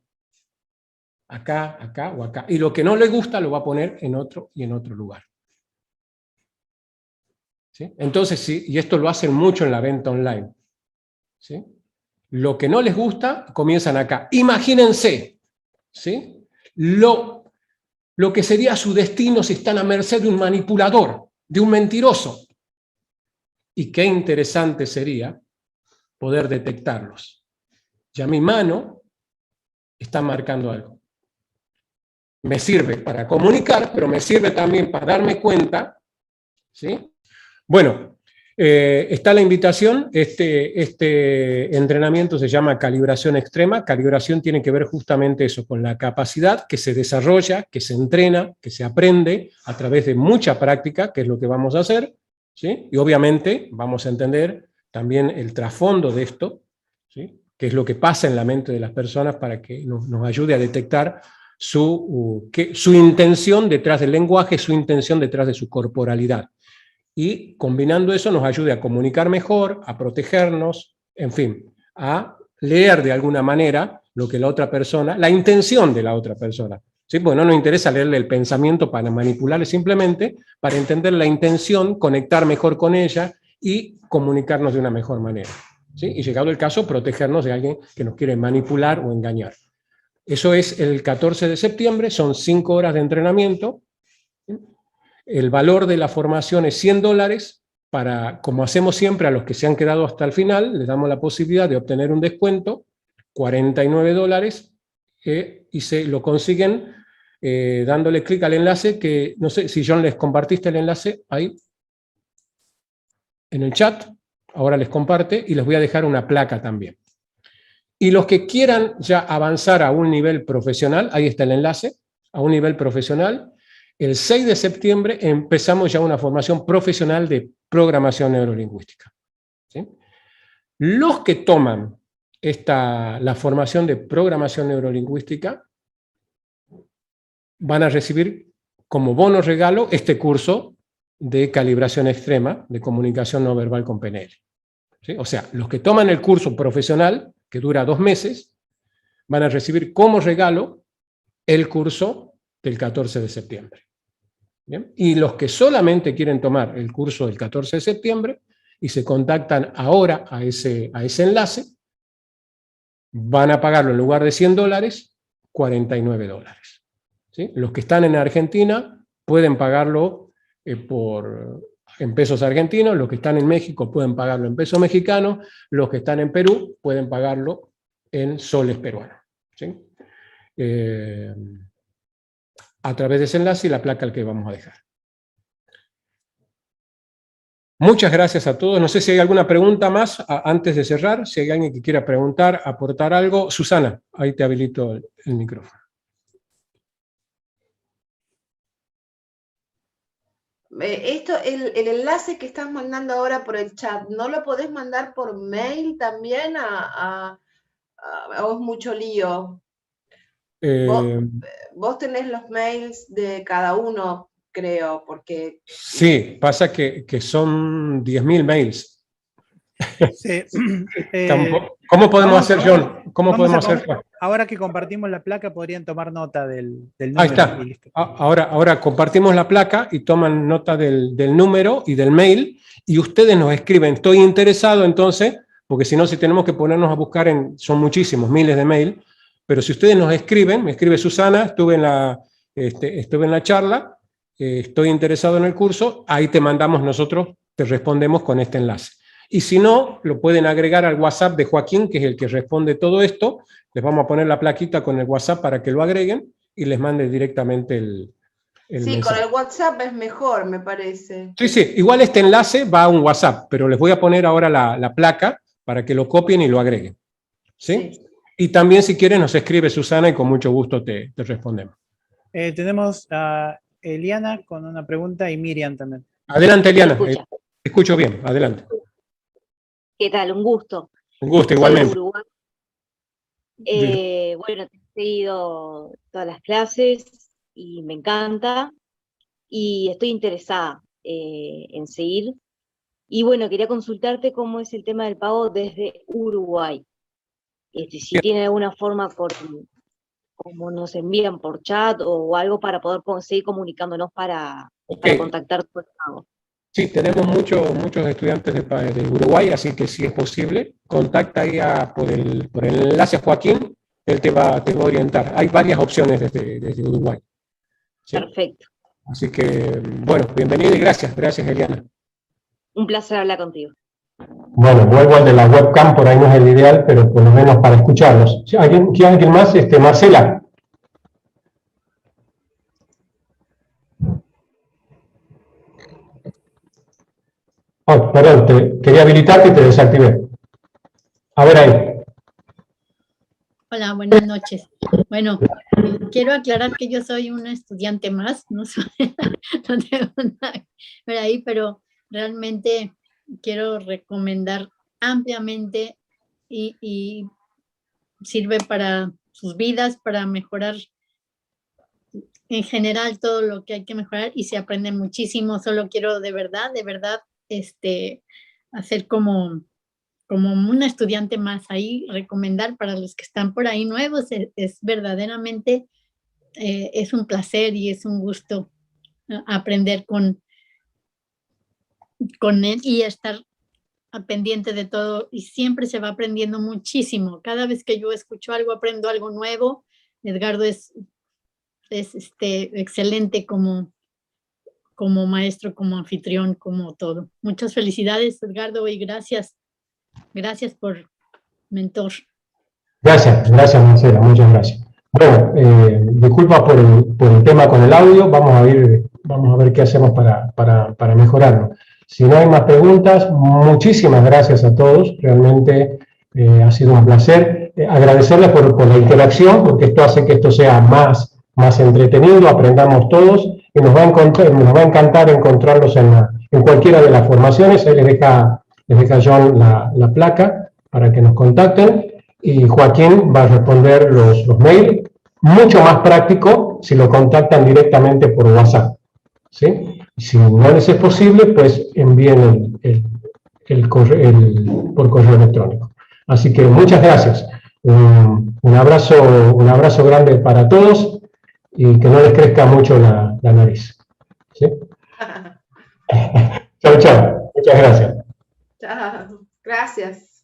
Acá, acá o acá. Y lo que no le gusta lo va a poner en otro y en otro lugar. ¿Sí? Entonces, sí, y esto lo hacen mucho en la venta online. ¿Sí? Lo que no les gusta, comienzan acá. Imagínense, ¿sí? Lo que sería su destino si están a merced de un manipulador, de un mentiroso. Y qué interesante sería poder detectarlos. Ya mi mano está marcando algo. Me sirve para comunicar, pero me sirve también para darme cuenta. ¿Sí? Bueno, está la invitación. Este entrenamiento se llama calibración extrema. Calibración tiene que ver justamente eso, con la capacidad que se desarrolla, que se entrena, que se aprende a través de mucha práctica, que es lo que vamos a hacer. ¿Sí? Y obviamente vamos a entender también el trasfondo de esto, ¿sí? Que es lo que pasa en la mente de las personas para que nos ayude a detectar su intención detrás del lenguaje, su intención detrás de su corporalidad. y combinando eso nos ayude a comunicar mejor, a protegernos, en fin, a leer de alguna manera lo que la otra persona, la intención de la otra persona. ¿Sí? Porque no nos interesa leerle el pensamiento para manipularle, simplemente para entender la intención, conectar mejor con ella y comunicarnos de una mejor manera. ¿Sí? Y llegado el caso, protegernos de alguien que nos quiere manipular o engañar. Eso es el 14 de septiembre, son 5 horas de entrenamiento. El valor de la formación es $100, para, como hacemos siempre a los que se han quedado hasta el final, les damos la posibilidad de obtener un descuento, $49, y se lo consiguen dándole clic al enlace, que no sé si John les compartiste el enlace ahí en el chat, ahora les comparte, y les voy a dejar una placa también. Y los que quieran ya avanzar a un nivel profesional, ahí está el enlace, a un nivel profesional, el 6 de septiembre empezamos ya una formación profesional de programación neurolingüística. ¿Sí? Los que toman la formación de programación neurolingüística van a recibir como bono regalo este curso de calibración extrema de comunicación no verbal con PNL. ¿Sí? O sea, los que toman el curso profesional, que dura 2 meses, van a recibir como regalo el curso del 14 de septiembre. ¿Bien? Y los que solamente quieren tomar el curso del 14 de septiembre y se contactan ahora a ese enlace, van a pagarlo en lugar de $100, $49. ¿Sí? Los que están en Argentina pueden pagarlo en pesos argentinos, los que están en México pueden pagarlo en pesos mexicanos, los que están en Perú pueden pagarlo en soles peruanos. ¿Sí? A través de ese enlace y la placa al que vamos a dejar. Muchas gracias a todos. No sé si hay alguna pregunta más antes de cerrar, si hay alguien que quiera preguntar, aportar algo. Susana, ahí te habilito el micrófono. El enlace que estás mandando ahora por el chat, ¿no lo podés mandar por mail también o es mucho lío? Vos tenés los mails de cada uno, creo, porque... Sí, pasa que son 10.000 mails. Sí. ¿Cómo podemos hacer, John? ¿Cómo podemos hacer? Ahora que compartimos la placa, podrían tomar nota del número. Ahí está. Ahora compartimos la placa y toman nota del número y del mail, y ustedes nos escriben, estoy interesado entonces, porque si no, si tenemos que ponernos a buscar, son muchísimos, miles de mail, pero si ustedes nos escriben, me escribe Susana, estuve en la charla, estoy interesado en el curso, ahí te mandamos nosotros, te respondemos con este enlace. Y si no, lo pueden agregar al WhatsApp de Joaquín, que es el que responde todo esto. Les vamos a poner la plaquita con el WhatsApp para que lo agreguen y les mande directamente el sí, mensaje. Con el WhatsApp es mejor, me parece. Sí, igual este enlace va a un WhatsApp, pero les voy a poner ahora la placa para que lo copien y lo agreguen. ¿Sí? Y también, si quieren, nos escribe Susana y con mucho gusto te respondemos. Tenemos a Eliana con una pregunta y Miriam también. Adelante, Eliana. Te escucho bien, adelante. ¿Qué tal? Un gusto. Un gusto, igualmente. Bueno, te he seguido todas las clases y me encanta y estoy interesada en seguir. Y bueno, quería consultarte cómo es el tema del pago desde Uruguay. Si tiene alguna forma como nos envían por chat o algo para poder seguir comunicándonos para contactar tu pago. Sí, tenemos muchos estudiantes de Uruguay, así que si es posible, contacta ahí por el enlace a Joaquín, él te va a orientar. Hay varias opciones desde Uruguay. ¿Sí? Perfecto. Así que, bueno, bienvenido y gracias, Eliana. Un placer hablar contigo. Bueno, vuelvo al de la webcam, por ahí no es el ideal, pero por lo menos para escucharlos. ¿Alguien más? Marcela. Oh, perdón, quería habilitarte y te desactivé. A ver ahí. Hola, buenas noches. Bueno, quiero aclarar que yo soy una estudiante más, no tengo nada por ahí, pero realmente quiero recomendar ampliamente y sirve para sus vidas, para mejorar en general todo lo que hay que mejorar y se aprende muchísimo. Solo quiero de verdad, hacer como una estudiante más ahí, recomendar para los que están por ahí nuevos, es verdaderamente, es un placer y es un gusto aprender con él y estar pendiente de todo, y siempre se va aprendiendo muchísimo. Cada vez que yo escucho algo, aprendo algo nuevo. Edgardo es excelente como maestro, como anfitrión, como todo. Muchas felicidades, Edgardo, y gracias por mentor. Gracias, Marcela, muchas gracias. Bueno, disculpa por el tema con el audio, vamos a ver qué hacemos para mejorarlo. Si no hay más preguntas, muchísimas gracias a todos, realmente ha sido un placer. Agradecerles por la interacción, porque esto hace que esto sea más entretenido, aprendamos todos, y nos va a encantar encontrarlos en cualquiera de las formaciones. Ahí les deja John la placa para que nos contacten, y Joaquín va a responder los mails. Mucho más práctico si lo contactan directamente por WhatsApp, ¿sí? Si no les es posible, pues envíen por correo electrónico. Así que muchas gracias. Un abrazo grande para todos, y que no les crezca mucho la nariz, ¿sí? Chao, chao. Muchas gracias. Chao. Gracias.